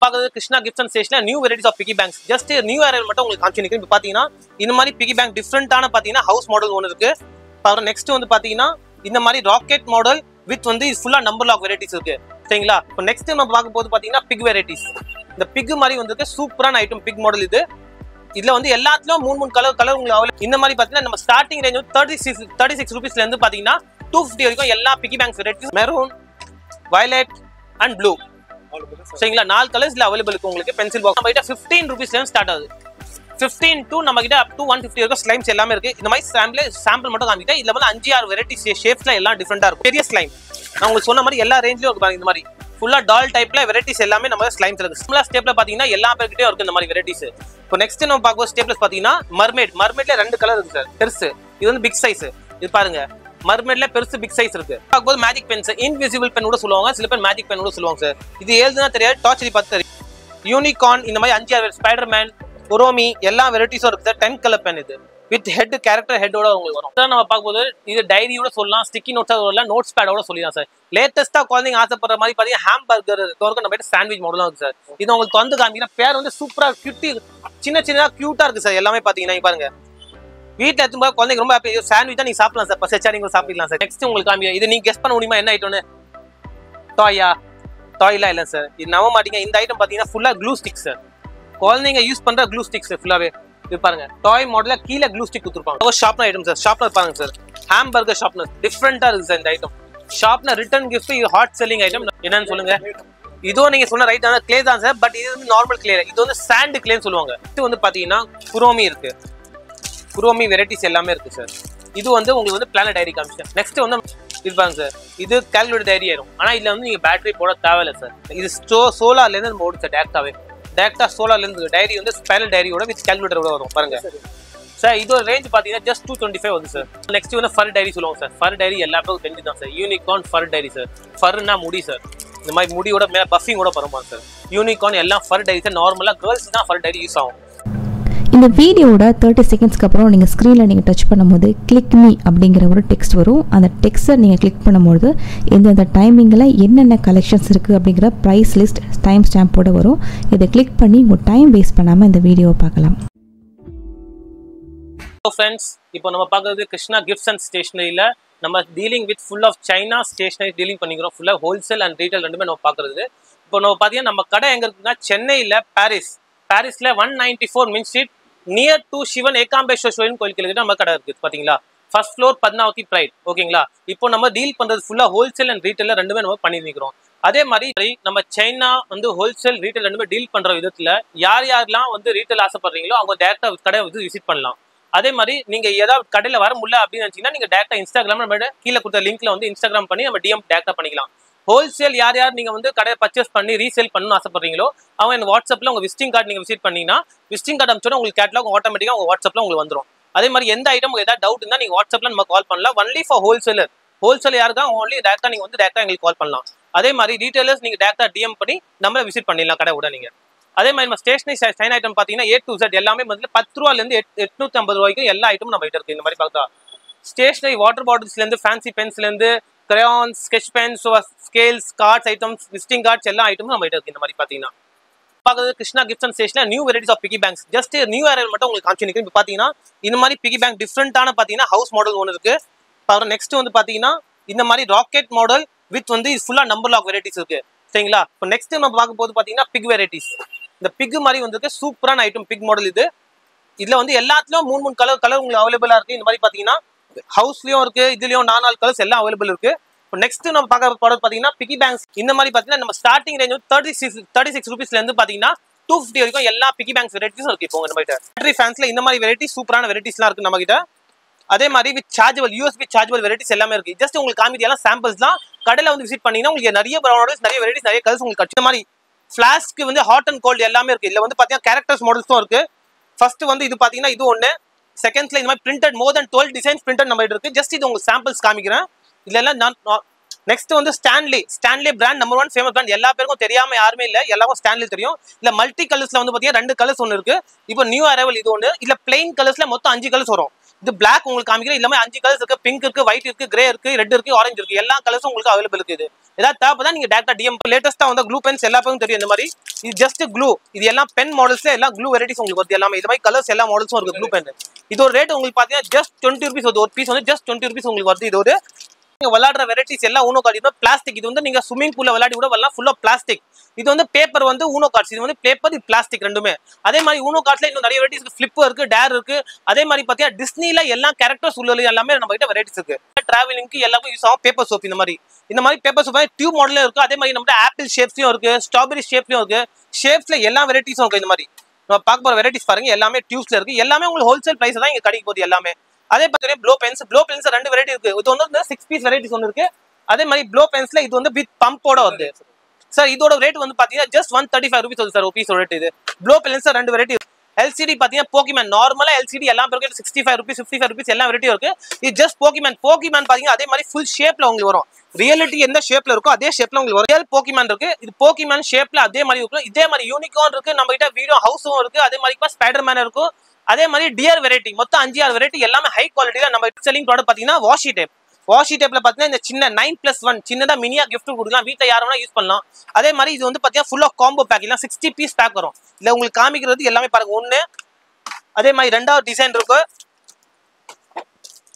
பார்க்குறது Krishna gift and ஸ்டேஷன்ல new varieties of piggy banks. Just new arrival மட்டும் உங்களுக்கு காமிச்சு நிற்கிறேன். இப்போ பார்த்தீங்கன்னா இந்த மாதிரி பிகி பேங்க் டிஃப்ரெண்டான பார்த்தீங்கன்னா ஹவுஸ் மாடல் ஒன்று இருக்கு. அப்புறம் நெக்ஸ்ட் வந்து பார்த்தீங்கன்னா இந்த மாதிரி ராக்கெட் மாடல் வித் வந்து ஃபுல்லா நம்பர் லாக் வெரைட்டிஸ் இருக்கு. சரிங்களா? இப்போ நெக்ஸ்ட் நம்ம பார்க்க போது பார்த்தீங்கன்னா பிக் வெரைட்டிஸ். இந்த பிக் மாதிரி வந்து சூப்பரான ஐட்டம் பிக் மாடல் இது. இதுல வந்து எல்லாத்துலயும் மூணு கலர் உங்களுக்கு அவைலபிள். இந்த மாதிரி பாத்தீங்கன்னா நம்ம ஸ்டார்டிங் ரேஞ்ச் 36 ரூபீஸ்ல இருந்து பாத்தீங்கன்னா 250 வரைக்கும் எல்லா piggy banks varieties maroon, violet and blue. சரிங்களா? 4 கலர்ஸ்ல அவைலபிள் இருக்கு உங்களுக்கு. பென்சில் பாக்ஸ் நம்ம கிட்ட 15 ரூபீஸ்ல இருந்து ஸ்டார்ட் ஆகுது. 15 to நம்ம கிட்ட up to 150 வரைக்கும் ஸ்லைம்ஸ் எல்லாமே இருக்கு. இந்த மாதிரி சாம்பிள் மட்டும் காமிக்கிட்டேன். இதுல வந்து 5-6 வெரைட்டி ஷேப்ஸ்ல எல்லாம் டிஃபரெண்டா இருக்கும். பெரிய ஸ்லைம் நான் உங்களுக்கு சொன்ன மாதிரி எல்லா ரேஞ்சிலும் இருக்கு பாருங்க. இந்த மாதிரி ஃபுல்லா டால் டைப்ல வெரைட்டிஸ் எல்லாமே நம்ம ஸ்லைம்ஸ் இருக்கு. சிம்பிளா ஸ்டெப்ல பாத்தீங்கன்னா எல்லா பேர்கிட்டயும் இருக்கு இந்த மாதிரி வெரைட்டிஸ். இப்போ நெக்ஸ்ட் நம்ம பார்க்க ஸ்டெப்ல பாத்தீங்கன்னா மர்மேட்ல 2 கலர் இருக்கு சார். பெருசு இது வந்து பிக் சைஸ். இது பாருங்க மர்மேட்ல பெருசு பிக் சைஸ் இருக்கு. பார்க்கும்போது மேஜிக் பென்ஸ், இன்விசிபிள் பென் கூட சொல்லுவாங்க, சில பேர் மேஜிக் பென் கூட சொல்லுவாங்க சார். இது ஏதுன்னா தெரியாது, டார்ச் பார்த்து தெரியும். யூனிகார்ன் இந்த மாதிரி 5-6 ஸ்பைடர்மேன், குரோமி எல்லா வெரைட்டிஸும் இருக்கு சார். 10 கலர் பென் இது வித் ஹெட் கேரக்டர் ஹெட்டோட உங்களுக்கு வரும். நம்ம பார்க்கும்போது இது டைரியோட சொல்லலாம், ஸ்டிக்கி நோட்ஸா சொல்லலாம், நோட்ஸ் பேடோட சொல்லலாம் சார். லேட்டஸ்டா குழந்தைங்க ஆசைப்படுற மாதிரி பாத்தீங்கன்னா ஹாம்பர்கர் நம்ம சாண்ட்விச் மாடலும் இருக்கு சார். இது உங்களுக்கு வந்து காமிக்கிற பேர் வந்து சூப்பரா கியூட்டி சின்ன கியூட்டா இருக்கு சார். எல்லாமே பாத்தீங்கன்னா பாருங்க வீட்டுல எடுத்தும்போது குழந்தைங்க ரொம்ப ஹாப்பி. சாண்ட்விச் தான் நீங்க சாப்பிடலாம் சார், பசச்சா நீங்க சாப்பிடலாம் சார். நெக்ஸ்ட் உங்களுக்கு காமிக்க இது நீங்க கெஸ் பண்ண முடியுமா என்ன ஐட்டம்னு? டாய்லாம் இல்ல சார், இது நம்ப மாட்டீங்க. இந்த ஐட்டம் பாத்தீங்கன்னா ஃபுல்லா க்ளூ ஸ்டிக் சார். குழந்தைங்க யூஸ் பண்ற க்ளூ ஸ்டிக்ஸ் ஃபுல்லாவே. இது பாருங்க டாய் மாடல்ல கீழே க்ளூ ஸ்டிக் கொடுத்துருப்பாங்க. Sharpener item sir. ஷார்ப்னர் பாருங்க சார், ஹாம்பர்கர் ஷார்ப்னர் டிஃப்ரெண்டா இருக்கு சார் இந்த ஐட்டம். Sharpener return gift. இது ஹாட் செல்லிங் ஐட்டம். என்னன்னு சொல்லுங்க? இதுவும் நீங்க சொன்ன ரைட் ஆன கிளே தான் சார். பட் இது வந்து நார்மல் கிளே, இது வந்து சாண்ட் கிளேன்னு சொல்லுவாங்க. இது வந்து பாத்தீங்கன்னா குரோமி இருக்கு. குரோமி வெரைட்டிஸ் எல்லாமே இருக்கு சார். இது வந்து உங்களுக்கு வந்து பிளானட் டைரி காமிச்சேன். நெக்ஸ்ட் வந்து இது பாருங்க சார், இது கால்குலேட்டர் டைரி ஆயிரும். ஆனா இதுல வந்து நீங்க பேட்டரி போட தேவையில்லை சார். இது சோலார்ல இருந்து நம்ம ஓடும் சார். டேரக்டா சோலார்ல இருந்து டைரி வந்து ஸ்பைரல் டைரியோட வித் கால்குலேட்டரோட வரும் பாருங்க சார். இதோட ரேஞ்ச் பாத்தீங்கன்னா ஜஸ்ட் 225 வருது சார். நெக்ஸ்ட் வந்து ஃபர் டைரி சொல்லுவாங்க சார். ஃபர் டைரி எல்லாருக்கும் தெரிஞ்சுதான் சார். யூனிகார்ன் ஃபர் டைரி சார். ஃபர்னா முடி சார். இந்த மாதிரி முடியோட மேல பஃபிங்கோட பரவாயில்ல சார். யூனிகார்ன் எல்லாம் ஃபர் டைரி சார். நார்மலா கேர்ள்ஸ் தான் ஃபர் டைரி யூஸ் ஆகும். இந்த வீடியோட 30 செகண்ட்ஸ்க்கு அப்புறம் நீங்கள் ஸ்க்ரீனில் நீங்கள் டச் பண்ணும்போது கிளிக் மீ அப்படிங்கிற ஒரு டெக்ஸ்ட் வரும். அந்த டெக்ஸ்ட்டை நீங்கள் கிளிக் பண்ணும்போது எந்தெந்த டைமிங்கில் என்னென்ன கலெக்ஷன்ஸ் இருக்குது அப்படிங்கிற ப்ரைஸ் லிஸ்ட் டைம் ஸ்டாம்போட வரும். இதை கிளிக் பண்ணி உங்கள் டைம் வேஸ்ட் பண்ணாமல் இந்த வீடியோவை பார்க்கலாம். ஃப்ரெண்ட்ஸ், இப்போ நம்ம பார்க்குறது கிருஷ்ணா கிஃப்ட்ஸ் அண்ட் ஸ்டேஷனரியில் நம்ம dealing with full of China stationery dealing பண்ணிக்கிறோம். ஃபுல்லாக ஹோல்சேல் அண்ட் ரீட்டைல் ரெண்டுமே நம்ம பார்க்குறது. இப்போ நம்ம பார்த்தீங்கன்னா நம்ம கடை எங்கே இருக்குன்னா சென்னையில் பாரிஸில் 194 mint street near to Sivan Ekambeswaran கோயிலுக்கு நம்ம கடை இருக்குது பார்த்தீங்களா. First floor Padmavathi bright. ஓகேங்களா? இப்போ நம்ம டீல் பண்ணுறது ஃபுல்லாக ஹோல்சேல் அண்ட் ரீட்டைலில் ரெண்டுமே நம்ம பண்ணிருக்கிறோம். அதே மாதிரி நம்ம சைனா வந்து ஹோல்சேல் ரீட்டைல் ரெண்டுமே டீல் பண்ணுற விதத்தில் யாரெல்லாம் வந்து ரீட்டைல் ஆசைப்படுறீங்களோ அவங்க டேரெக்டாக கடை வந்து விசிட் பண்ணலாம். அதே மாதிரி நீங்க ஏதாவது கடையில் வர முடியல அப்படின்னு நினைச்சீங்கன்னா நீங்க டேரக்டா இன்ஸ்டாகிராம் நம்ம கீழே கொடுத்த லிங்க்ல வந்து இன்ஸ்டாகிராம் பண்ணி நம்ம டிஎம் டேரக்டா பண்ணிக்கலாம். ஹோல்சேல் யார் நீங்க வந்து கடையை பர்ச்சேஸ் பண்ணி ரீசேல் பண்ணணும்னு ஆசைப்படுறீங்களோ அவங்க எனக்கு வாட்ஸ்அப்ல உங்க விசிட்டிங் கார்டு நீங்க விசிட் பண்ணீங்கன்னா விசிட்டிங் கார்டு அனுப்பிச்சோன்னா உங்களுக்கு கேட்லாக் ஆட்டோமேட்டிக்கா உங்க வாட்ஸ்அப்ல உங்களுக்கு வந்துடும். அதே மாதிரி எந்த ஐட்டம் ஏதாவது டவுட் இருந்தா நீங்க வாட்ஸ்அப்ல நம்ம கால் பண்ணலாம். ஒன்லி ஃபார் ஹோல்சேல் யாருக்கா ஓன்லி டேரக்டா நீங்க வந்து டேரக்டா எங்களுக்கு கால் பண்ணலாம். அதே மாதிரி ரீட்டைலர்ஸ் நீங்க டேரக்டா டிஎம் பண்ணி நம்ம விசிட் பண்ணிடலாம் கடை விட நீங்க. அதே மாதிரி நம்ம ஸ்டேஷனரி சைன் ஐட்டம் பார்த்தீங்கன்னா A to Z எல்லாமே வந்து 10 ரூபாயிலேருந்து 850 ரூபாய்க்கு எல்லா ஐட்டமும் நம்ம கிட்ட இருக்கு. இந்த மாதிரி பார்த்தா ஸ்டேஷனரி வாட்டர் பாட்டில்ஸ்லேருந்து ஃபேன்சி பென்ஸ்லேருந்து crayons, sketch pens, scales, cards items, visiting cards எல்லா ஐட்டமும் நம்ம கிட்ட இருக்கு. இந்த மாதிரி பார்த்தீங்கன்னா பார்க்குறது கிருஷ்ணா கிஃப்ட் அண்ட் ஸ்டேஷனில் new varieties of piggy banks. Just new arrival மட்டும் உங்களுக்கு காமிச்சு நிற்கிறேன். இப்போ பார்த்தீங்கன்னா இந்த மாதிரி பிகி பேங்க் டிஃப்ரெண்டான பார்த்தீங்கன்னா ஹவுஸ் மாடல் ஒன்று இருக்கு. அப்புறம் நெக்ஸ்ட் வந்து பார்த்தீங்கன்னா இந்த மாதிரி ராக்கெட் மாடல் வித் வந்து இது ஃபுல்லாக நம்பர் லாக் வெரைட்டிஸ் இருக்கு. சரிங்களா? இப்போ நெக்ஸ்ட் நம்ம பார்க்க போது பார்த்தீங்கன்னா பிக் வெரைட்டிஸ். இந்த பிக் மாதிரி வந்து சூப்பரான ஐட்டம் பிக் மாடல் இது. இதுல வந்து எல்லாத்துலயும் மூணு கலர் உங்களுக்கு அவைலபிளா இருக்கு. இந்த மாதிரி பாத்தீங்கன்னா ஹவுஸ்லயும் இருக்கு, இதுலயும் 4 கலர்ஸ் எல்லாம் அவைலபிள் இருக்கு. இப்போ நெக்ஸ்ட் நம்ம பார்க்க போறது பாத்தீங்கன்னா பிகி பேங்க்ஸ். இந்த மாதிரி பாத்தீங்கன்னா நம்ம ஸ்டார்டிங் ரேஞ்ச் 36 ரூபீஸ்ல இருந்து பாத்தீங்கன்னா 250 வரைக்கும் எல்லா பிகி பேங்க்ஸ் வெரைட்டிஸும் இருக்கு. இப்போ நம்ம கிட்ட பேட்டரி ஃபேன்ஸ்ல இந்த மாதிரி வெரைட்டி சூப்பரான வெரைட்டிஸ்லாம் இருக்கு நம்ம கிட்ட. அதே மாதிரி with chargeable USB chargeable varieties எல்லாமே இருக்கு. ஜஸ்ட் உங்களுக்கு காமிதி எல்லாம் சாம்பிள்ஸ் தான். கடையில வந்து விசிட் பண்ணீங்கன்னா உங்களுக்கு நிறைய மாடல்ஸ், நிறைய வெரைட்டிஸ், நிறைய கலர்ஸ் உங்களுக்கு இந்த மாதிரி ஃபிளாஸ்க்கு வந்து ஹாட் அண்ட் கோல்டு எல்லாமே இருக்கு. இதுல வந்து பாத்தீங்கன்னா கேரக்டர்ஸ் மாடல்ஸும் இருக்கு. ஃபர்ஸ்ட் வந்து இது பாத்தீங்கன்னா இது ஒன்று. செகண்ட்ஸ்ல இந்த மாதிரி பிரிண்டட் மோர் தென் 12 டிசைன்ஸ் பிரிண்டட் நம்ம இருக்கு. ஜஸ்ட் இது உங்களுக்கு சாம்பிள்ஸ் காமிக்கிறேன். இதுல எல்லாம் நெக்ஸ்ட் வந்து Stanley brand number 1 famous brand. எல்லா பேருக்கும் தெரியாம யாருமே இல்ல, எல்லாருக்கும் ஸ்டான்லி தெரியும். இல்ல மல்டி கலர்ஸ்ல வந்து பாத்தீங்கன்னா 2 கலர்ஸ் ஒன்று இருக்கு. இப்போ நியூ அரைவல் இது ஒன்று. இல்ல பிளைன் கலர்ஸ்ல மொத்தம் 5 கலர்ஸ் வரும். இது பிளாக் உங்களுக்கு காமிக்கிறேன். எல்லாமே 5 கலர்ஸ் இருக்கு. பிங்க் இருக்கு, ஒயிட் இருக்கு, கிரே இருக்கு, ரெட் இருக்கு, ஆரஞ்சு இருக்கு. எல்லா கலர்ஸும் உங்களுக்கு அவைலபிள் இருக்கு. இது ஏதாவது தேவைப்பட்டா நீங்க டேரக்டா டிஎம். லேட்டஸ்டா வந்து க்ளூ பென்ஸ் எல்லா பேரும் தெரியும். இந்த மாதிரி இது ஜஸ்ட் க்ளூ. இது எல்லாம் பென் மாடல்ஸ்ல எல்லாம் க்ளூ வெரைட்டிஸ் உங்களுக்கு வருது. எல்லாமே இது மாதிரி கலர்ஸ் எல்லா மாடல்ஸும் இருக்கு க்ளூ பென். இது ஒரு ரேட் உங்களுக்கு பாத்தீங்கன்னா ஜஸ்ட் 20 rupees வருது. ஒரு பீஸ் வந்து ஜஸ்ட் 20 rupees உங்களுக்கு வருது. இது ஒரு நீங்க விளையாடுற வெரைட்டிஸ் எல்லாம் ஊனோ கார்டு. இது பிளாஸ்டிக். இது வந்து நீங்க ஸ்விமிங் பூல்ல விளையாடி கூட வரலாம். ஃபுல்லா பிளாஸ்டிக். இது வந்து பேப்பர் வந்து ஊனோ கார்ட்ஸ். இது வந்து பேப்பர், இது பிளாஸ்டிக் ரெண்டுமே. அதே மாதிரி ஊனோ கார்ட்ஸ்ல இன்னும் நிறைய வெரைட்டிஸ் இருக்கு. ஃபிளிப் இருக்கு, டேர் இருக்கு. அதே மாதிரி பாத்தீங்கன்னா டிஸ்னில எல்லா கேரக்டர்ஸ் உள்ள எல்லாமே நம்ம கிட்ட வெரைட்டிஸ் இருக்கு. டிராவலிங்க்கு எல்லாமே யூஸ் ஆகும் பேப்பர் சோப். இந்த மாதிரி பேப்பர் சோப் டியூப் மாடலும் இருக்கு. அதே மாதிரி நம்ம ஆப்பிள் ஷேப்ஸ்லயும் இருக்கு, ஸ்ட்ராபெரி ஷேப்லயும் இருக்கு. ஷேப்ஸ்ல எல்லா வெரைட்டிஸும் இருக்கு. இந்த மாதிரி நம்ம பார்க்க போற வெரைட்டிஸ் பாருங்க. எல்லாமே டியூப்ஸ்ல இருக்கு. எல்லாமே உங்களுக்கு ஹோல்சேல் பிரைஸ் தான் இங்க கிடைக்க போகுது எல்லாமே. அதே பார்த்தீங்கன்னா ப்ளோ பென்ஸ் 2 வெரைட்டி இருக்கு. இது வந்து 6 பீஸ் வெரைட்டிஸ் ஒன்று இருக்கு. அதே மாதிரி ப்ளோ பென்ஸ்ல இது வந்து வித் பம்போட வருது சார். இதோட ரேட் வந்து பாத்தீங்கன்னா ஜஸ்ட் 135 rupees வருது சார். ஒரு பீஸ் ரேட். இது ப்ளோ பென்ஸ் 2 வெரைட்டி. LCD பாத்தீங்கன்னா போக்கிமேன் நார்மலா LCD எல்லா பேருக்கு 65 rupees 55 rupees எல்லா வெரைட்டியும் இருக்கு. இது ஜஸ்ட் போக்கிமேன் பாத்தீங்கன்னா அதே மாதிரி ஃபுல் ஷேப்ல உங்களுக்கு வரும். ரியாலிட்டி எந்த ஷேப்ல இருக்கோ அதே ஷேப்ல உங்களுக்கு வரும். ரியல் போக்கிமேன் இருக்கு. இது போக்கிமேன் ஷேப்ல அதே மாதிரி இருக்கும். இதே மாதிரி யூனிகார்ன் இருக்கு. நம்ம கிட்ட வீடியோ ஹவுஸும் இருக்கு. அதே மாதிரி ஸ்பைடர்மேன் இருக்கும். அதே மாதிரி டியர் வெரைட்டி மொத்தம் 5-6 வெரைட்டி எல்லாமே ஹை குவாலிட்டியில நம்ம செல்லிங் ப்ராடக்ட் பாத்தீங்கன்னா வாஷி டேப்ல பாத்தீங்கன்னா இந்த சின்ன 9+1 சின்னதா மினியா கிஃப்ட் கொடுக்கலாம். வீட்டுல யாரும் வேணா யூஸ் பண்ணலாம். அதே மாதிரி இது வந்து பாத்தீங்கன்னா ஃபுல் ஆஃப் காம்போ பேக். இல்ல 60 பீஸ் பேக் வரும். இல்ல உங்களுக்கு காமிக்கிறது எல்லாமே பாருங்க. ஒண்ணு அதே மாதிரி 2வது டிசைன் இருக்கு.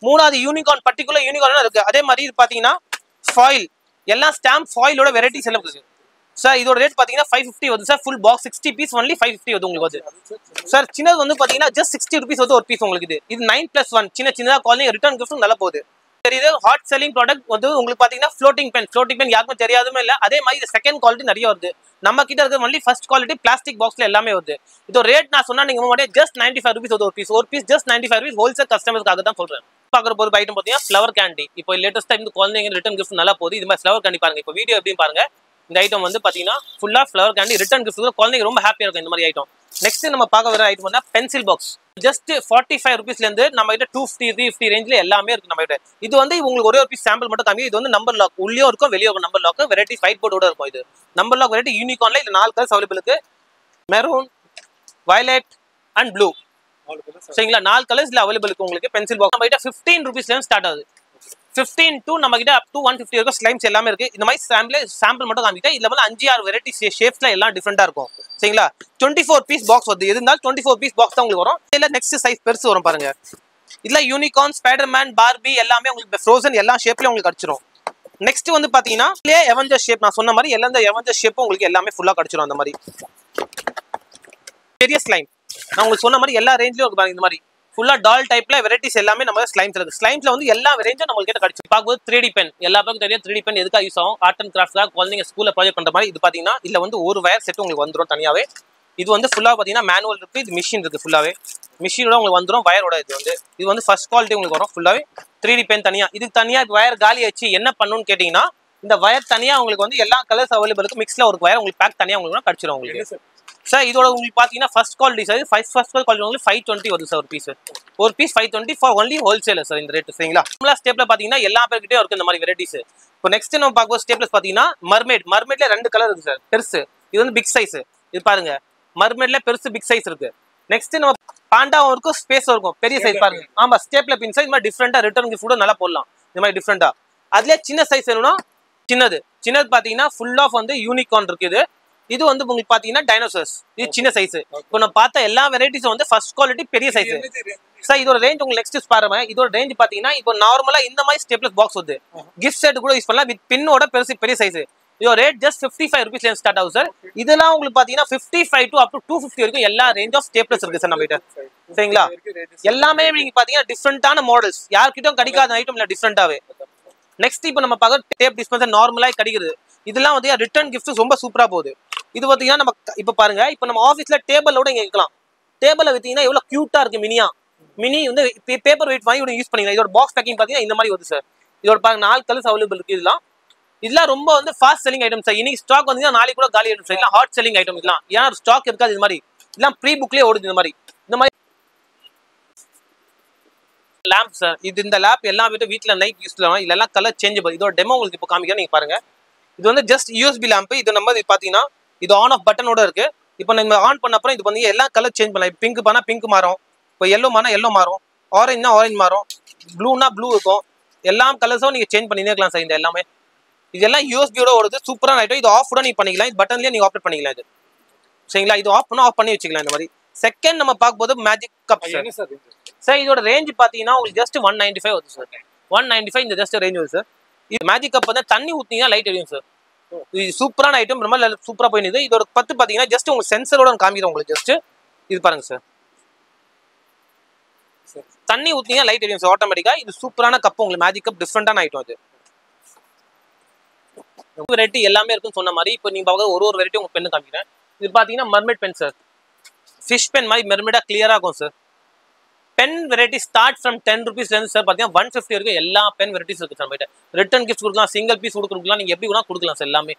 3வது யூனிகார்ன் பர்టిక్యులர் யூனிகார்ன் இருக்கு. அதே மாதிரி இது பாத்தீங்கன்னா ஃபாயில் எல்லாம் ஸ்டாம்ப் ஃபாயிலோட வெரைட்டிஸ் எல்லாம் இருக்கு சார். இதோட ரேட் பாத்தீங்கன்னா 550 வருது sir. Full box 60 piece only 550 வருது உங்களுக்கு வருது சார். சின்னது வந்து பாத்தீங்கன்னா ஜஸ்ட் 60 rupees வருது ஒரு பீஸ் உங்களுக்கு. இது 9+1 சின்னதா குழந்தைங்க ரிட்டர்ன் கிஃப்ட் நல்லா போகுது. தெரியுது ஹாட் செல்லிங் ப்ராடக்ட் வந்து உங்களுக்கு பாத்தீங்கன்னா ஃப்ளோட்டிங் பென் யாருக்கும் தெரியாதுமே இல்ல. அதே மாதிரி இது செகண்ட் குவாலிட்டி நிறைய வருது. நம்ம கிட்ட இருக்கிற ஒன்லி ஃபர்ஸ்ட் குவாலிட்டி பிளாஸ்டிக் பாக்ஸ்ல எல்லாமே வருது. இது ரேட் நான் சொன்னா நீங்க முன்னாடியே ஜஸ்ட் 95 rupees வருது ஒரு பீஸ் ஜஸ்ட் 95 rupees ஹோல்சேல் கஸ்டமர்ஸ்க்காக தான் சொல்றேன். பாக்குற ஒரு ஐட்டம் பாத்தீங்கன்னா ஃப்ளவர் கேண்டி. இப்போ லேட்டஸ்டா இந்த குழந்தைங்க ரிட்டர்ன் கிஃப்ட் நல்லா போகுது. இது மாதிரி ஃப்ளவர் கேண்டி பாருங்க. இப்போ வீடியோ எப்படின்னு பாருங்க. இந்த ஐட்டம் வந்து பாத்தீங்கன்னா ஃபுல்லா ஃப்ளவர் கேண்டி ரிட்டர்ன் கிஃப்ட் குழந்தைங்க ரொம்ப ஹாப்பியா இருக்கும் இந்த மாதிரி ஐட்டம். நெக்ஸ்ட் நம்ம பார்க்க வர ஐட்டம் வந்து பென்சில் பாக்ஸ். ஜஸ்ட் 45 rupeesல இருந்து நம்ம கிட்ட 250 350 ரேஞ்சில எல்லாமே இருக்கு நம்ம கிட்ட. இது வந்து உங்களுக்கு ஒரே ஒரு பீஸ் சாம்பிள் மட்டும் காமி. இது வந்து நம்பர் லாக் உள்ளேயும் இருக்கும் வெளியே இருக்கும். நம்பர் லாக் வெரைட்டி ஒயிட் போர்டோட இருக்கும். இது நம்பர் லாக் வெரைட்டி யூனிகார்ன்ல இது 4 கலர்ஸ் அவைலபிள் இருக்கு. Maroon, violet and blue. சரிங்களா? 4 கலர்ஸ்ல அவைலபிள் இருக்கு உங்களுக்கு பென்சில் பாக்ஸ். நம்ம கிட்ட 15 rupeesல இருந்து ஸ்டார்ட் ஆகுது. 15 to நம்ம கிட்ட up to 150 இருக்கும். ஸ்லைம்ஸ் எல்லாமே இருக்கு. இந்த மாதிரி சாம்பிள் மட்டும் காமிட்டேன். இதுல வந்து 5-6 வெரைட்டி ஷேப்ஸ்ல எல்லாம் டிஃபரெண்டா இருக்கும். சரிங்களா? 24 பீஸ் பாக்ஸ் வருது. எது இருந்தாலும் 24 பீஸ் பாக்ஸ் தான் உங்களுக்கு வரும். இல்ல நெக்ஸ்ட் சைஸ் பெருசு வரும் பாருங்க. இதுல யூனிகார்ன், ஸ்பைடர்மேன், பார்பி எல்லாமே உங்களுக்கு ஃப்ரோசன் எல்லா ஷேப்லயும் உங்களுக்கு கிடைச்சிரும். நெக்ஸ்ட் வந்து பாத்தீங்கன்னா அவெஞ்சர் ஷேப். நான் சொன்ன மாதிரி எல்லா அவெஞ்சர் ஷேப்பும் உங்களுக்கு எல்லாமே ஃபுல்லா கிடைச்சிரும். அந்த மாதிரி பெரிய ஸ்லைம் நான் உங்களுக்கு சொன்ன மாதிரி எல்லா ரேஞ்சிலும் இருக்கு பாருங்க. இந்த மாதிரி ஃபுல்லா டால் டைப்ல வெரைட்டிஸ் எல்லாமே நம்ம ஸ்லைம்ஸ் இருக்கு. ஸ்லைம்ஸ்ல வந்து எல்லா ரேஞ்சும் நம்ம கிட்ட கிடைச்சு. பார்க்கும்போது 3D பென் எல்லா பேருக்கும் தெரியும். 3D பென் எதுக்காக யூஸ் ஆகும்? ஆர்ட் அண்ட் கிராஃப்ட்ஸ்க்காக குழந்தைங்க ஸ்கூல்ல ப்ராஜெக்ட் பண்ற மாதிரி. இது பாத்தீங்கன்னா இதுல வந்து ஒரு வயர் செட் உங்களுக்கு வந்துடும் தனியாவே. இது வந்து ஃபுல்லா பாத்தீங்கன்னா மேனுவல் இருக்கு. இது மிஷின் இருக்கு. ஃபுல்லாவே மிஷினோட உங்களுக்கு வந்துடும் வயரோட. இது வந்து ஃபர்ஸ்ட் குவாலிட்டி உங்களுக்கு வரும். ஃபுல்லாவே 3D பென் தனியா. இது தனியா வயர் காலி ஆச்சு என்ன பண்ணுன்னு கேட்டீங்கன்னா இந்த வயர் தனியா உங்களுக்கு வந்து எல்லா கலர்ஸ் அவைலபிள் இருக்கு. மிக்ஸ்ல ஒரு வயர் உங்களுக்கு பேக் தனியா உங்களுக்கு கிடைச்சிரும் உங்களுக்கு சார். இதோட உங்களுக்கு பாத்தீங்கன்னா first quality sir. First quality உங்களுக்கு 520 வருது சார் ஒரு piece 520 for only wholesaler sir இந்த ரேட். சரிங்களா? நம்மளா ஸ்டேப்ல பாத்தீங்கன்னா எல்லா பேர்கிட்டயும் இருக்கு இந்த மாதிரி வெரைட்டிஸ். இப்போ நெக்ஸ்ட் நம்ம பார்க்கும்போது ஸ்டேப்லஸ் பாத்தீங்கன்னா மர்மேட்ல 2 கலர் இருக்கு சார். பெருசு இது வந்து பிக் சைஸ். இது பாருங்க மர்மேட்ல பெருசு பிக் சைஸ் இருக்கு. நெக்ஸ்ட் நம்ம பாண்டாவும் இருக்கும் ஸ்பேஸும் இருக்கும். பெரிய சைஸ் பாருங்க. ஆமா ஸ்டேப்ல பின் சைஸ் மாதிரி டிஃப்ரெண்டா ரிட்டர்ன் கிஃப்ட் கூட நல்லா போடலாம். இந்த மாதிரி டிஃப்ரெண்டா. அதுல சின்ன சைஸ் வேணும்னா சின்னது பாத்தீங்கன்னா ஃபுல் ஆஃப் வந்து யூனிகார்ன் இருக்கு. இது வந்து உங்களுக்கு பாத்தீங்கன்னா டைனோசர்ஸ். இது சின்ன சைஸ். இப்போ நான் பார்த்த எல்லா வெரைட்டிஸும் வந்து ஃபர்ஸ்ட் குவாலிட்டி பெரிய சைஸ் சார். இதோட ரேஞ்ச் உங்களுக்கு நெக்ஸ்ட் பாருங்க. இதோட ரேஞ்ச் பாத்தீங்கன்னா இப்போ நார்மலா இந்த மாதிரி ஸ்டேப்லஸ் பாக்ஸ் வருது. கிஃப்ட் செட் கூட யூஸ் பண்ணலாம். வித் பின்னோட பெரிய சைஸ். இதோட ரேட் ஜஸ்ட் 55 rupeesல இருந்து ஸ்டார்ட் ஆகும் சார். இதெல்லாம் உங்களுக்கு பாத்தீங்கன்னா 55 to up to 250 வரைக்கும் எல்லா ரேஞ்ச் ஆஃப் ஸ்டேப்லஸ் இருக்கு சார் நம்ம கிட்ட. சரிங்களா? எல்லாமே நீங்க பாத்தீங்கன்னா டிஃப்ரெண்டான மாடல்ஸ். யார்கிட்டயும் கிடைக்காத ஐட்டம் இல்ல டிஃப்ரெண்டாவே. நெக்ஸ்ட் இப்போ நம்ம பார்க்க டேப் டிஸ்பென்சர் நார்மலா கிடைக்குது. இதெல்லாம் வந்து ரிட்டர்ன் கிஃப்ட் ரொம்ப சூப்பரா போகுது. இது பாத்தீங்கன்னா நம்ம இப்ப பாருங்க. இப்போ நம்ம ஆஃபீஸ்ல டேபிளோட இங்க வைக்கலாம். டேபிள்ல வித்தீங்கன்னா எவ்வளவு கியூட்டா இருக்கு. மினி வந்து பேப்பர் வெயிட் வாங்கி யூஸ் பண்ணிக்கலாம். இதோட பாக்ஸ் பேக்கிங் பாத்தீங்கன்னா இந்த மாதிரி வருது சார். இதோட பாருங்க 4 கலர்ஸ் அவைலபிள் இருக்கு. இதெல்லாம் ரொம்ப வந்து ஃபாஸ்ட் செல்லிங் ஐட்டம் சார். இன்னைக்கு ஸ்டாக் வந்தீங்கன்னா நாளைக்கு கூட காலி item sir. Hot selling item இதெல்லாம். ஏன்னா ஸ்டாக் இருக்காது. இது மாதிரி இதெல்லாம் ப்ரீ புக்லயே ஓடுது. இந்த மாதிரி லேம்ப் சார். இந்த லேம்ப் எல்லா வீட்டுல நைட் யூஸ் பண்ணலாம். இதெல்லாம் கலர் சேஞ்சபிள். இதோட டெமோ உங்களுக்கு இப்போ காமிக்கிறேன். நீங்க பாருங்க. இது வந்து ஜஸ்ட் USB லேம்ப். இது நம்ம பாத்தீங்கன்னா இது ஆன் ஆஃப் பட்டனோட இருக்கு. இப்போ நம்ம ஆன் பண்ண அப்புறம் இது வந்து எல்லா கலர் சேஞ்ச் பண்ணலாம். பிங்க் பண்ணா பிங்க் மாறும். இப்போ எல்லோ மாறும். ஆரஞ்சுனா ஆரஞ்சு மாறும், ப்ளூனா ப்ளூ இருக்கும். எல்லா கலர்ஸும் நீங்கள் சேஞ்ச் பண்ணினே இருக்கலாம் சார். இந்த எல்லாமே இதெல்லாம் யூஎஸ்பியோட ஓடுது, சூப்பரான ஐட்டம். இது ஆஃப் கூட நீங்கள் பண்ணிக்கலாம், இது பட்டன்லேயே நீங்கள் ஆப்ரேட் பண்ணிக்கலாம். இது சரிங்களா, இது ஆஃப் பண்ணால் ஆஃப் பண்ணி வச்சுக்கலாம். இந்த மாதிரி செகண்ட் நம்ம பார்க்கும்போது மேஜிக் கப் சார். இதோட ரேஞ்ச் பார்த்தீங்கன்னா உங்களுக்கு ஜஸ்ட் 195 வருது சார். 195 இந்த ஜஸ்ட் ரேஞ்ச் வருது சார். இது மேஜிக் கப் வந்து தண்ணி ஊற்றிங்கன்னா லைட் எரியும் சார். இது சூப்பரான ஐட்டம், ரொம்ப சூப்பராக போயிடுது. இதோட பத்து பார்த்தீங்கன்னா ஜஸ்ட் உங்களுக்கு சென்சரோட காமிக்கிறோம் உங்களுக்கு. ஜஸ்ட் இது பாருங்க சார், தண்ணி ஊற்றிங்கன்னா லைட் எரியும் சார் ஆட்டோமேட்டிக்காக. இது சூப்பரான கப் உங்களுக்கு, மேஜிக் கப் டிஃப்ரெண்டான ஐட்டம். அது வெரைட்டி எல்லாமே இருக்குன்னு சொன்ன மாதிரி இப்போ நீங்க பார்க்க ஒரு வெரைட்டி உங்க பென்னு காமிக்கிறேன். இது பார்த்தீங்கன்னா mermaid pen sir. Fish pen மாதிரி மெர்மெடா கிளியரா இருக்கும் sir. Pen variety start from 10 rupeesலேருந்து சார் பார்த்தீங்கன்னா 150 வரைக்கும் எல்லா பென் வெரைட்டிஸ் இருக்கு சார். ரிட்டர்ன் கிஃப்ட் கொடுக்கலாம், சிங்கிள் பீஸ் கொடுக்கலாம், நீங்க எப்படி வேணா கொடுக்கலாம் சார்.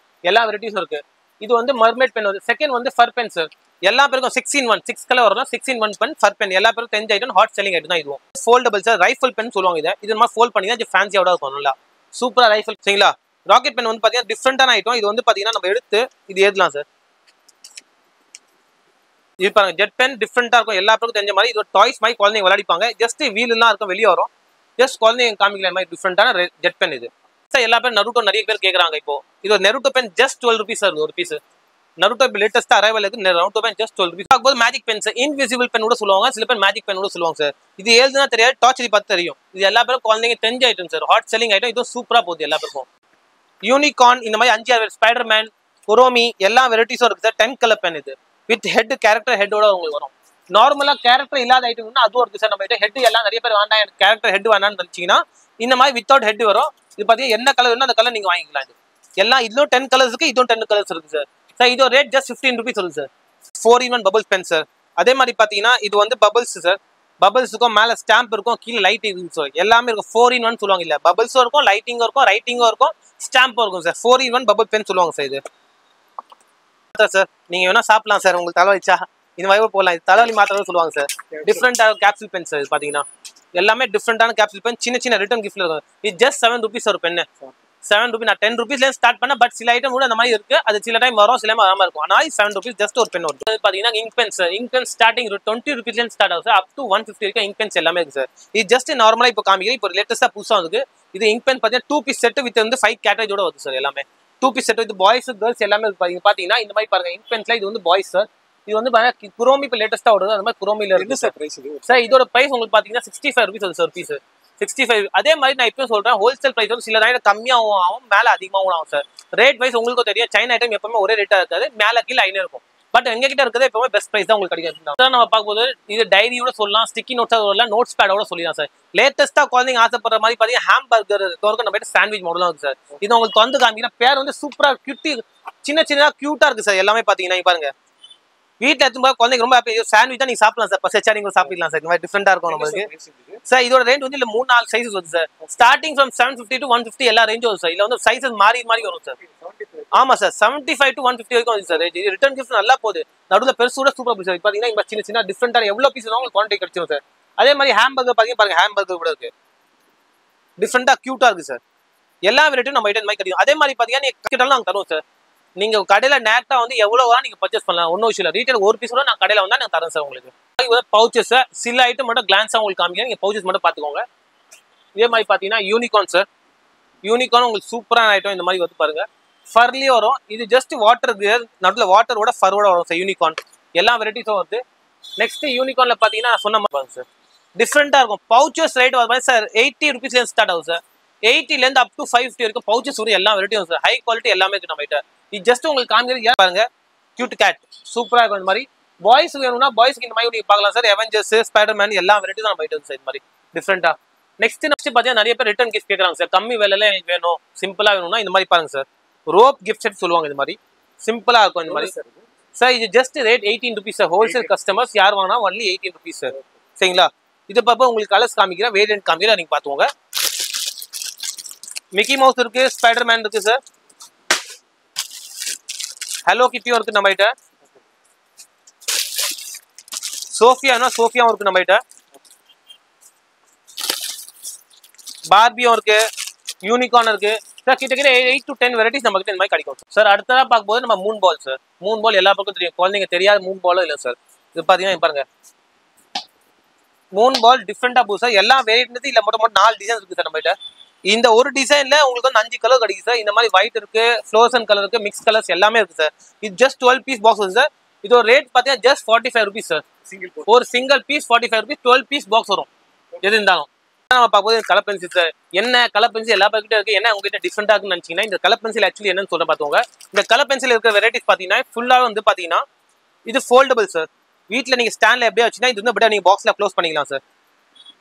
எல்லா வெரைட்டிஸும் இருக்கு. இது வந்து மர்மெட் பென் வந்து. செகண்ட் வந்து ஃபர் பென் சார். எல்லா பேருக்கும் 6-in-1 6 கலர் வரும். 6-in-1 பென் ஃபர் பென் எல்லா பேருக்கும் தெரிஞ்ச ஐட்டம், ஹாட் செல்லிங் ஐட்டம் தான். இதுவும் ஃபோல்டபிள் சார். ரைஃபிள் பென் சொல்லுவாங்க. இது மாதிரி ஃபோல்ட் பண்ணி தான் ஃபேன்சியோட இருக்கும். நல்லா சூப்பரா ரைஃபிள் சரிங்களா. ராக்கெட் பென் வந்து பார்த்தீங்கன்னா டிஃப்ரெண்டான ஐட்டம். இது வந்து பார்த்தீங்கன்னா நம்ம எடுத்து இது ஏற்றலாம் சார். இது பாருங்க, ஜெட் பென் டிஃப்ரெண்டா இருக்கும். எல்லா பேருக்கும் தெரிஞ்ச மாதிரி இது டாய்ஸ் மாதிரி குழந்தைங்க விளையாடிப்பாங்க. ஜஸ்ட் வீல் எல்லாம் இருக்கும், வெளியே வரும். ஜஸ்ட் குழந்தைங்க காமிக்கல மாதிரி டிஃப்ரெண்டான ஜெட் பென் இது சார். எல்லா பேரும் நருட்டோ நிறைய பேர் கேட்குறாங்க. இப்போ இது ஒரு Naruto pen just 12 rupees sir. ஒரு பீஸ் நருட்டோ இப்போ லேட்டஸ்ட் அரைவல் இருக்கு. Naruto pen just 12 rupees. பார்க்கும்போது magic pen sir. Invisible pen கூட சொல்லுவாங்க, சில பேர் மேஜிக் பென் கூட சொல்லுவாங்க சார். இது ஏழுதுனா தெரியாது, டார்ச் பார்த்து தெரியும். இது எல்லா பேரும் குழந்தைங்க தெரிஞ்ச item sir. Hot selling item. இதுவும் சூப்பரா போகுது எல்லா பேருக்கும். யூனிகார்ன் இந்த மாதிரி 5-6 ஸ்பைடர்மேன், குரோமி எல்லா வெரைட்டிஸும் இருக்கு சார். 10 கலர் பென் இது வித் ஹெட், கேரக்டர் ஹெட்டோட உங்களுக்கு வரும். நார்மலா கேரக்டர் இல்லாத ஐட்டம்னா அதுவும் இருக்கு சார். நம்ம ஹெட் எல்லாம் நிறைய பேர் வேண்டாம், எனக்கு கேரக்டர் ஹெட் வேணான்னு நினைச்சீங்கன்னா இந்த மாதிரி வித்தவுட் ஹெட் வரும். இது பார்த்தீங்கன்னா என்ன கலர் வேணும் அந்த கலர் நீங்க வாங்கிக்கலாம். இது எல்லாம் இதுவும் 10 கலர்ஸ் இருக்கு, இதுவும் 10 கலர்ஸ் இருக்கு சார். சார் இதோட ரேட் ஜஸ்ட் 15 rupees வருது sir. 4-in-1 bubbles pen sir. அதே மாதிரி பார்த்தீங்கன்னா இது வந்து பபிள்ஸ் சார். பபிள்ஸுக்கும் மேலே ஸ்டாம்ப் இருக்கும், கீழே லைட் இருக்கும் சார். எல்லாமே இருக்கும். 4-in-1 சொல்லுவாங்க. இல்லை பபிள்ஸும் இருக்கும், லைட்டிங்கும் இருக்கும், ரைட்டிங்கும் இருக்கும், ஸ்டாம்பும் இருக்கும் சார். 4-in-1 பபிள் பென் சொல்லுவாங்க சார். இது சார் நீங்க வேணா சாப்பிடலாம் சார். உங்களுக்கு தலைவலிச்சா இந்த மாதிரி போடலாம். இது தலைவலி மாத்திரம் சொல்லுவாங்க சார். டிஃப்ரெண்டான கேப்சூல் பென் சார். இது பார்த்தீங்கன்னா எல்லாமே டிஃப்ரெண்டான கேப்சூல் பென். சின்ன ரிட்டர்ன் கிஃப்ட்ல இருக்கும். இது ஜஸ்ட் 7 rupees ஒரு பென்னு. 7 rupees. நான் 10 rupeesலேருந்து ஸ்டார்ட் பண்ணேன். பட் சில ஐட்டம் கூட அந்த மாதிரி இருக்கு. அது சில டைம் வரும், சில டைம் வராமல் இருக்கும். ஆனால் 7 rupees ஜஸ்ட் ஒரு பென் வரும். பார்த்தீங்கன்னா ink pen sir. Ink pen starting 20 rupeesலேருந்து ஸ்டார்ட் ஆகும் சார். அப் டு 150 வரைக்கும் இங்க் பென்ஸ் எல்லாமே இருக்கு சார். இது ஜஸ்ட் நார்மலாக இப்போ காமிக்கிறேன். இப்போ லேட்டஸ்ட்டாக புதுசாக இருக்கு. இது இங்க் பென் பார்த்தீங்கன்னா 2 piece செட் வித் வந்து 5 கேட்டேஜோட வருது சார். எல்லாமே 2 piece set with boys girls எல்லாமே பார்த்தீங்கன்னா இந்த மாதிரி பாருங்க. இங்க் பென்ஸ்ல இது வந்து பாய்ஸ் சார். இது வந்து பாருங்க குரோமி இப்போ லேட்டஸ்ட்டாக வருது. அந்த மாதிரி குரோமில இருக்கு சார். பிரைஸ் சார் இதோட பிரைஸ் உங்களுக்கு பார்த்தீங்கன்னா 65 rupees வருது சார் பீஸ். 65. அதே மாதிரி நான் இப்போ சொல்றேன், ஹோல்சேல் பிரைஸ் வந்து சில நேரம் கம்மியாகவும் ஆகும், மேலே அதிகமாகவும் ஆகும் சார். ரேட் வைஸ் உங்களுக்கு தெரியும். சைனா ஐட்டம் எப்பவுமே ஒரே ரேட்டா இருக்காது, மேலே கீழே ஐநூறு இருக்கும். பட் எங்க கிட்ட இருக்கிறது எப்பவுமே பெஸ்ட் பிரைஸ் தான் உங்களுக்கு கிடைக்கும். நம்ம பார்க்கும்போது இது டைரியோட சொல்லலாம், ஸ்டிக்கி நோட்ஸா சொல்லலாம், நோட்ஸ் பேடோட சொல்லலாம் சார். லேட்டஸ்டா குழந்தைங்க ஆசைப்படுற மாதிரி பார்த்தீங்கன்னா ஹாம்பர்கர் இருக்கும், நம்ம சாண்ட்விச் மாடலும் இருக்கு சார். இது உங்களுக்கு வந்து காமிக்கிற பேர் வந்து சூப்பரா கியூட்டி, சின்னதா கியூட்டா இருக்கு சார். எல்லாமே பார்த்தீங்கன்னா பாருங்க, வீட்டில் எடுத்தும்போது குழந்தைங்க ரொம்ப ஹாப்பி. சாண்ட்விச் தான் நீங்க சாப்பிடலாம் சார். பசச்சா நீங்க சாப்பிடலாம் சார். இந்த மாதிரி டிஃப்ரெண்டா இருக்கும் நமக்கு சார். இதோட ரேஞ்ச் வந்து இல்ல 3-4 சைஸஸ் வருது சார். ஸ்டார்டிங் ஃப்ரம் 750 to 150 எல்லா ரேஞ்சும் வரும் சார். இல்ல வந்து சைஸஸ் மாறி வரும் சார். ஆமா சார், 75 to 150 வரைக்கும் வருது சார். இது ரிட்டர்ன் கிஃப்ட் நல்லா போகுது. நடுவில் பெருசோட சூப்பர் பீஸ் சார். பாத்தீங்கன்னா சின்ன டிஃப்ரெண்டா எவ்வளவு பீஸ் உங்களுக்கு குவான்டிட்டி கிடைச்சிடும் சார். அதே மாதிரி ஹாம்பர்கர் பாருங்க, ஹாம்பர்கர் கூட இருக்கு. டிஃப்ரெண்டா கியூட்டா இருக்கு சார். எல்லா வெரைட்டியும் நம்ம ஐட்டம் மாதிரி கிடைக்கும். அதே மாதிரி பாத்தீங்கன்னா நீங்க கிட்டலாம் நாங்க தருவோம் சார். நீங்க கடையில நேரா வந்து எவ்வளவு நீங்க பர்ச்சேஸ் பண்ணலாம். ஒன்னும் விஷயம் இல்லை. ரீட்டைல் ஒரு பீஸ் கூட நான் கடையில வந்தா நான் தரேன் சார் உங்களுக்கு. பவுச்சஸ் சில ஐட்டம் மட்டும் கிளான்ஸா உங்களுக்கு காமிக்கிறேன். நீங்க பவுச்சஸ் மட்டும் பாத்துக்கோங்க. இதே மாதிரி பாத்தீங்கன்னா யூனிகார்ன் சார். யூனிகார்ன் உங்களுக்கு சூப்பரான ஐட்டம். இந்த மாதிரி வந்து பாருங்க, ஃபர்லயே வரும். இது ஜஸ்ட் வாட்டர் கியர், நடுவில் வாட்டரோட ஃபரோட வரும் சார். யூனிகார்ன் எல்லா வெரைட்டிஸும் வந்து. நெக்ஸ்ட் யூனிகார்ன்ல பாத்தீங்கன்னா நான் சொன்ன மாதிரி சார் டிஃப்ரெண்டா இருக்கும். பவுச்சஸ் ரேட் வந்து சார் 80 rupeesல ஸ்டார்ட் ஆகும் சார். 80லேருந்து அப் டு 550 வரைக்கும் பவுச்சஸ் வரும். எல்லா வெரைட்டியும் சார். ஹை குவாலிட்டி எல்லாமே இருக்கு நம்ம கிட்ட. இது ஜஸ்ட் உங்களுக்கு காமிக்கிறது பாருங்க, கியூட் கேட் சூப்பரா இருக்கும். இந்த மாதிரி பாய்ஸ் வேணும்னா பாய்ஸ்க்கு இந்த மாதிரி நீங்க பார்க்கலாம் சார். அவெஞ்சர்ஸ், ஸ்பைடர்மேன் எல்லா வெரைட்டியும் நம்ம ஐட்டம் சார். இந்த மாதிரி டிஃப்ரெண்டா. நெக்ஸ்ட் பார்த்தீங்கன்னா நிறைய பேர் ரிட்டர்ன் கிஃப்ட் கேட்கறாங்க சார். கம்மி விலையில எனக்கு வேணும், சிம்பிளா வேணும்னா இந்த மாதிரி பாருங்க சார். ரோப் கிஃப்ட் செட் சொல்லுவாங்க. இந்த மாதிரி சிம்பிளா இருக்கும். இந்த மாதிரி சார் இது just rate 18 rupees sir. Wholesale customers யார் வாங்கினா ஒன்லி 18 rupees சார். சரிங்களா. இது பாப்பா உங்களுக்கு கலர்ஸ் காமிக்கிறேன், வேரியன்ட் காமிக்கிறேன், நீங்க பாத்துக்கோங்க. மிக்கி மவுஸ் இருக்கு, ஸ்பைடர்மேன் இருக்கு சார். ஹலோ கிட்டியும் இருக்கு நம்ம கிட்ட. சோஃபியாவும் இருக்கு நம்ம கிட்ட. பார்பியும் இருக்கு, யூனிகார்ன் இருக்கு சார். கிட்டத்தட்ட 8 to 10 வெரைட்டிஸ் நம்ம கிட்ட இந்த மாதிரி கிடைக்கும் சார். அடுத்ததா பார்க்கும்போது நம்ம மூன் பால் சார். மூன் பால் எல்லா பக்கம் தெரியும், குழந்தைங்க தெரியாத மூன் பாலும் இல்லை சார். இது பாத்தீங்கன்னா பாருங்க, மூணு பால் டிஃப்ரெண்டா போகுது சார். எல்லா வேரியன்ட் இல்ல மொத்தம் 4 டிசைன்ஸ் இருக்கு சார் நம்ம கிட்ட. இந்த ஒரு டிசைன்ல உங்களுக்கு வந்து 5 கலர் கிடைக்கும் சார். இந்த மாதிரி ஒயிட் இருக்கு, ஃப்ளோரசன்ட் கலர் இருக்கு, மிக்ஸ் கலர்ஸ் எல்லாமே இருக்கு சார். இது ஜஸ்ட் 12 பீஸ் பாக்ஸ் வரும் சார். இதோட ரேட் பாத்தீங்கன்னா ஜஸ்ட் 45 rupees சார். ஒரு single piece 45 rupees, 12 piece box வரும் எது இருந்தாலும். நம்ம பார்க்கும்போது கலர் பென்சில் சார். என்ன கலர் பென்சில் எல்லா பேர்கிட்ட இருக்கு, என்ன உங்ககிட்ட டிஃப்ரெண்டா இருக்குன்னு நினைச்சீங்கன்னா இந்த கலர் பென்சில் ஆக்சுவலி என்னன்னு சொல்ல பார்த்துவோங்க. இந்த கலர் பென்சில் இருக்கிற வெரைட்டிஸ் பாத்தீங்கன்னா ஃபுல்லா வந்து பாத்தீங்கன்னா இது ஃபோல்டபிள் சார். வீட்டில் நீங்க ஸ்டாண்ட்ல எப்படியே வச்சுன்னா இது வந்து அப்படியே நீங்க பாக்ஸ்ல க்ளோஸ் பண்ணிக்கலாம் சார்.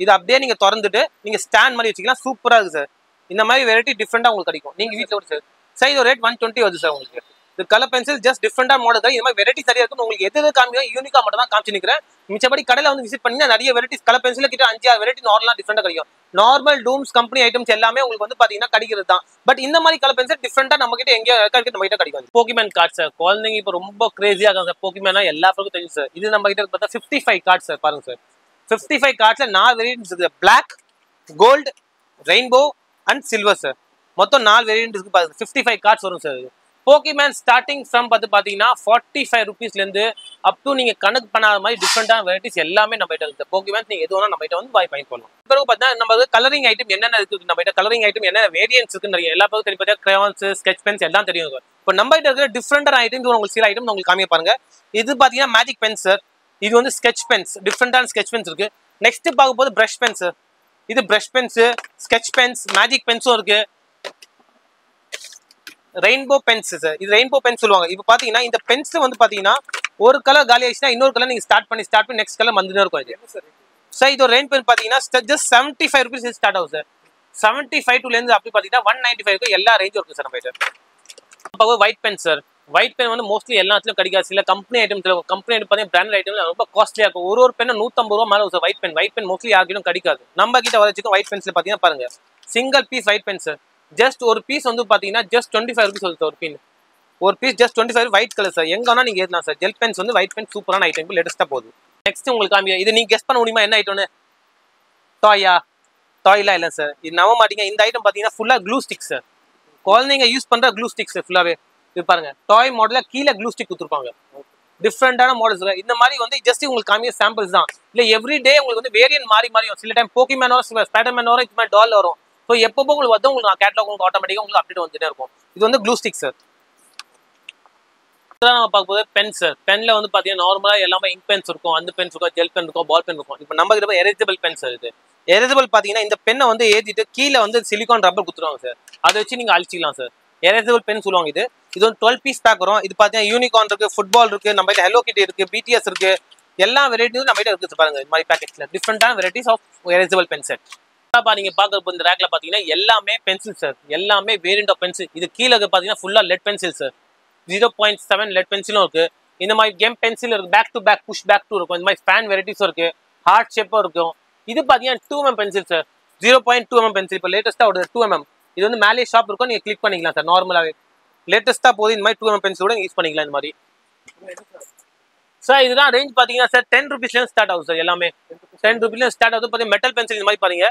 இது அப்படியே நீங்க திறந்துட்டு நீங்க ஸ்டாண்ட் மாதிரி வச்சுக்கலாம். சூப்பரா இருக்கு சார். இந்த மாதிரி வெரைட்டி டிஃப்ரெண்டா உங்களுக்கு கிடைக்கும் நீங்க வீட்டில் ஒரு சார். சார் இது ரேட் 120 வருது சார் உங்களுக்கு. இது கலர் பென்சில் ஜஸ்ட் டிஃப்ரெண்டா மாடல் தான். இந்த மாதிரி வெரைட்டி சரியா இருக்கும். உங்களுக்கு எது காமிக்கோ யூனிக்கா மட்டும் தான் காமிச்சு நிற்கிறேன். மிச்சபடி கடையில் வந்து விசிட் பண்ணீங்கன்னா நிறைய வெரைட்டிஸ் கலர் பென்சில் கிட்ட 5-6 வெரைட்டி நார்மலா டிஃப்ரெண்டா கிடைக்கும். நார்மல் டூம்ஸ் கம்பெனி ஐட்டம்ஸ் எல்லாமே உங்களுக்கு வந்து பாத்தீங்கன்னா கிடைக்கிறது தான். பட் இந்த மாதிரி கலர் பென்சில் டிஃப்ரெண்டா நம்ம கிட்ட எங்கேயோ நம்ம கிட்ட கிடைக்கும். Pokémon card sir. குழந்தைங்க இப்போ ரொம்ப கிரேசியா இருக்காங்க சார். போக்கிமேனா எல்லா பேருக்கும் தெரியும் சார். இது நம்ம கிட்ட பார்த்தா 55 கார்டு சார். பாருங்க சார், 55 கார்ட்ஸ்ல 4 வேரியன்ட்ஸ் இருக்கு. Black, gold, rainbow and silver sir. மொத்தம் 4 வேரியன்ட் இருக்கு. பாருங்க 55 கார்ட்ஸ் வரும் சார். போக்கிமேன் ஸ்டார்டிங் ஃப்ரம் பாத்தீங்கன்னா 45 rupeesல இருந்து அப் டு நீங்க கணக்கு பண்ணாத மாதிரி டிஃப்ரெண்டான வெரைட்டிஸ் எல்லாமே நம்ம கிட்ட இருக்கு. போக்கிமேன் நீங்க எது வேணா நம்ம கிட்ட வந்து பாய் பண்ணலாம். பிறகு பார்த்தீங்கன்னா நம்ம கலரிங் ஐட்டம் என்னென்ன இருக்கு நம்ம கிட்ட, கலரிங் ஐட்டம் என்ன வேரியன்ட்ஸ் இருக்குன்னு நிறைய எல்லா பேரும் தெரியும். பார்த்தா கிரேயான்ஸ், ஸ்கெட்ச் பென்ஸ் எல்லாம் தெரியும். இப்போ நம்ம கிட்ட இருக்கிற டிஃப்ரெண்டான ஐட்டம்ஸ் உங்களுக்கு சில ஐட்டம் உங்களுக்கு காமிக்க பாருங்க. இது பாத்தீங்கன்னா மேஜிக் பென் சார். இது வந்து ஸ்கெட்ச் பென்ஸ், டிஃப்ரெண்டான ஸ்கெட்ச் பென்ஸ் இருக்கு. நெக்ஸ்ட் பார்க்க போது பிரஷ் பென்ஸ். இது brush pens, sketch pens, magic பென்ஸும் இருக்கு. Rainbow pens sir. இது ரெயின்போ பென்ஸ் சொல்லுவாங்க. இப்போ பாத்தீங்கன்னா இந்த பென்ஸ்ல வந்து பாத்தீங்கன்னா ஒரு கலர் காலி ஆயிடுச்சுன்னா இன்னொரு கலர் நீங்க ஸ்டார்ட் பண்ணி நெக்ஸ்ட் கலர் வந்துட்டே இருக்கும். இது சார் இது ரெயின் பென் பாத்தீங்கன்னா ஜஸ்ட் 75 rupees ஸ்டார்ட் ஆகும் சார். 75 to இருந்து அப்படி பாத்தீங்கன்னா 195 வரைக்கும் எல்லா ரேஞ்சும் இருக்கு சார் நம்ம கிட்ட. White pen sir. White pen வந்து மோஸ்ட்லி எல்லாத்துலயும் கிடைக்காது. சில கம்பெனி ஐட்டம்ஸ்ல கம்பெனி ஐட்டம் பார்த்தீங்கன்னா பிராண்ட் ஐட்டம்ல ரொம்ப காஸ்ட்லியா இருக்கும். ஒரு பென் 150 ரூபா மேல சார். ஒயிட் பென் மோஸ்ட்லி யாருக்கும் கிடைக்காது. நம்ம கிட்ட வரைக்கும் ஒயிட் பென்ஸ்ல பாத்தீங்கன்னா பாருங்க single piece white pen sir. Just ஒரு பீஸ் வந்து பாத்தீங்கன்னா ஜஸ்ட் 25 rupees வருது ஒரு பின். ஒரு piece just 25 white colour sir. எங்க வேணா நீங்க ஏத்தலாம் சார். ஜெல் பென்ஸ் வந்து ஒயிட் பென் சூப்பரான ஐட்டம் லேட்டஸ்டா போகுது. நெக்ஸ்ட் உங்களுக்கு காமியா. இது நீங்க கெஸ் பண்ண முடியுமா என்ன ஐட்டம்னு? டாய்லாம் இல்லை சார். இது நம்ப மாட்டீங்க. இந்த ஐட்டம் பாத்தீங்கன்னா ஃபுல்லா க்ளூ ஸ்டிக் சார். குழந்தைங்க யூஸ் பண்ற க்ளூ ஸ்டிக்ஸ் ஃபுல்லாவே. இது பாருங்க டாய் மாடல்ல கீழே க்ளூ ஸ்டிக் கொடுத்துருப்பாங்க. டிஃப்ரெண்டான மாடல்ஸ். இந்த மாதிரி வந்து ஜஸ்ட் உங்களுக்கு காமிய சாம்பிள்ஸ் தான். இல்ல எவ்ரி டே உங்களுக்கு வந்து வேரியன்ட் மாறி வரும். சில டைம் போக்கிமேன் வரும், ஸ்பைடர்மேன் வரும், இது மாதிரி டால் வரும். ஸோ எப்போ உங்களுக்கு வந்து உங்களுக்கு கேட்டலாக் உங்களுக்கு ஆட்டோமேட்டிக்காக உங்களுக்கு அப்டேட் வந்துட்டே இருக்கும். இது வந்து க்ளூ ஸ்டிக் சார். நம்ம பார்க்கும்போது பென் சார். பென்ல வந்து பாத்தீங்கன்னா நார்மலா எல்லாமே இங்க் பென்ஸ் இருக்கும், அந்த பென்ஸ் இருக்கும், ஜெல் பென் இருக்கும், பால் பென் இருக்கும். இப்போ நம்ம கிட்ட எரேசபிள் பென் சார். இது எரேசபிள் பாத்தீங்கன்னா இந்த பெண்ணை வந்து ஏற்றிட்டு கீழே வந்து சிலிகான் ரப்பர் கொடுத்துருவாங்க சார். அதை வச்சு நீங்க அழிச்சிக்கலாம் சார். எரேசபிள் பென் சொல்லுவாங்க. இது வந்து 12 பீஸ் பேக் வரும். இது பாத்தீங்கன்னா யூனிகார்ன் இருக்கு, ஃபுட்பால் இருக்கு, நம்ம கிட்ட ஹெலோ கிட்டி இருக்கு, பிடிஎஸ் இருக்கு, எல்லா வெரைட்டியும் நம்ம கிட்ட இருக்கு பாருங்க. இந்த மாதிரி பேக்கெட்ஸ்ல டிஃப்ரெண்டான varieties of erasable pen set. நீங்க பாக்குற இந்த ரேக்ல பாத்தீங்கன்னா எல்லாமே பென்சில் சார். எல்லாமே வேரியன்ட் ஆஃப் பென்சில். இது கீழே பாத்தீங்கன்னா ஃபுல்லா லெட் பென்சில் சார். 0.7 லெட் பென்சிலும் இருக்கு. இந்த மாதிரி கேம் பென்சில் இருக்கு, back to back, push back to இருக்கும். இந்த மாதிரி ஃபேன் வெரைட்டிஸும் இருக்கு, ஹார்ட் ஷேப்பும் இருக்கும். இது பாத்தீங்கன்னா 2mm pencil sir. 0.2mm pencil இப்போ லேட்டஸ்டா ஒரு 2mm. இது வந்து மேலே ஷாப் இருக்கும், நீங்க கிளிக் பண்ணிக்கலாம் சார். நார்மலாவே லேட்டஸ்டா போது இந்த மாதிரி 2mm பென்சிலோட யூஸ் பண்ணிக்கலாம். இந்த மாதிரி சார் இதுதான் ரேஞ்ச் பாத்தீங்கன்னா சார் 10 rupeesல ஸ்டார்ட் ஆகும் சார். எல்லாமே 10 rupeesல ஸ்டார்ட் ஆகுது. பாத்தீங்கன்னா மெட்டல் பென்சில் இந்த மாதிரி பாருங்க.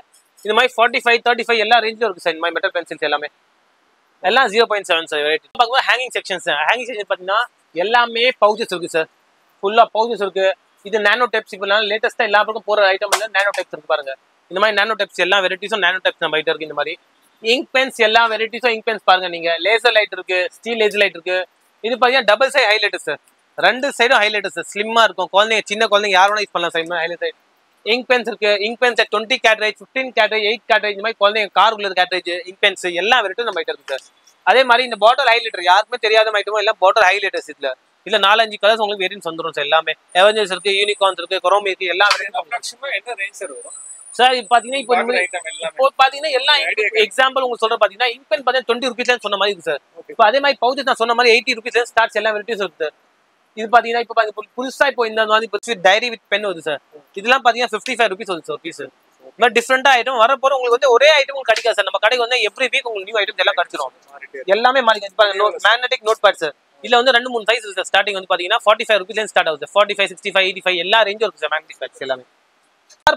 இந்த மாதிரி 45, 35 எல்லா ரேஞ்சிலும் இருக்கு சார். இந்த மாதிரி மெட்டல் பென்சில்ஸ் எல்லாமே எல்லாம் 0.7 சார். வெரைட்டி பார்க்கும்போது hanging section sir. Hanging section பார்த்தீங்கன்னா எல்லாமே பவுச்சஸ் இருக்கு சார். ஃபுல்லா பவுச்சஸ் இருக்கு. இது நானோ டெப்ஸ். இப்போ லேட்டஸ்டா எல்லா பக்கம் போற ஐட்டம் வந்து நானோ டெப்ஸ் இருக்கு பாருங்க. இந்த மாதிரி நானோ டெப்ஸ் எல்லா வெரைட்டிஸும் நானோ டெப்ஸ் நம்ம கிட்ட இருக்கு. இந்த மாதிரி இங்க் பென்ஸ் எல்லா வெரைட்டிஸும் இங்க் பென்ஸ் பாருங்க. நீங்க லேசர் லைட் இருக்கு, ஸ்டீல் லேசர் லைட் இருக்கு. இது பார்த்தீங்கன்னா டபுள் சைட் ஹைலைட்டர் சார். 2 சைடும் ஹைலைட்டர் சார். ஸ்லிம்மா இருக்கும். குழந்தைங்க சின்ன குழந்தைங்க யார் வேணா யூஸ் பண்ணலாம் sir. Highlight side ink pens இருக்கு. Ink pens 20 cartridge, 15 cartridge, 8 cartridge, இந்த மாதிரி குழந்தைங்க கார் உள்ள கேட்ரேஜ் இங்க் பென்ஸ் எல்லா வெரைட்டியும் நம்ம கிட்ட இருக்கு சார். அதே மாதிரி இந்த பாட்டில் ஹைலைட்டர் யாருக்குமே தெரியாத ஐட்டமும் எல்லாம் பாட்டில் ஹைலைட்டர்ஸ். இதுல 4-5 கலர்ஸ் உங்களுக்கு வேரியன்ஸ் வந்துடும் சார். எல்லாமே அவெஞ்சர்ஸ் இருக்கு, யூனிகார்ன் இருக்கு, குரோமி இருக்கு, எல்லா சார். இப்போ பாத்தீங்கன்னா இப்போ பாத்தீங்கன்னா எல்லாம் எக்ஸாம்பிள் உங்களுக்கு சொல்ற பாத்தீங்கன்னா இங்க் பென் பாத்தீங்கன்னா 20 rupeesல சொன்ன மாதிரி இருக்கு சார். இப்போ அதே மாதிரி பவுச்சஸ் நான் சொன்ன மாதிரி 80 rupeesல ஸ்டார்ட்ஸ் எல்லா வெரைட்டிஸ் இருக்கு. இது பாத்தீங்கன்னா இப்போ புதுசா இப்போ இந்த மாதிரி டைரி வித் பென் வருது சார். இதெல்லாம் பாத்தீங்கன்னா 55 rupees வருது சார் பீஸ். இந்த மாதிரி டிஃப்ரெண்டா ஐட்டம் வரப்போற உங்களுக்கு வந்து ஒரே ஐட்டம் உங்களுக்கு கிடைக்காது சார். நம்ம கடைக்கு வந்து எவ்ரி வீக் உங்களுக்கு நியூ ஐட்டம்ஸ் எல்லாம் கிடைச்சிரும். எல்லாமே மாறி மேக்னெட்டிக் நோட் பேட் சார். இதுல வந்து 2-3 சைஸ் இருக்கு சார். ஸ்டார்டிங் வந்து பாத்தீங்கன்னா 45 rupeesல ஸ்டார்ட் ஆகுது. 45, 65, 85 எல்லா ரேஞ்சும் இருக்கு சார். மேக்னெட்டிக் பேட்ஸ் எல்லாமே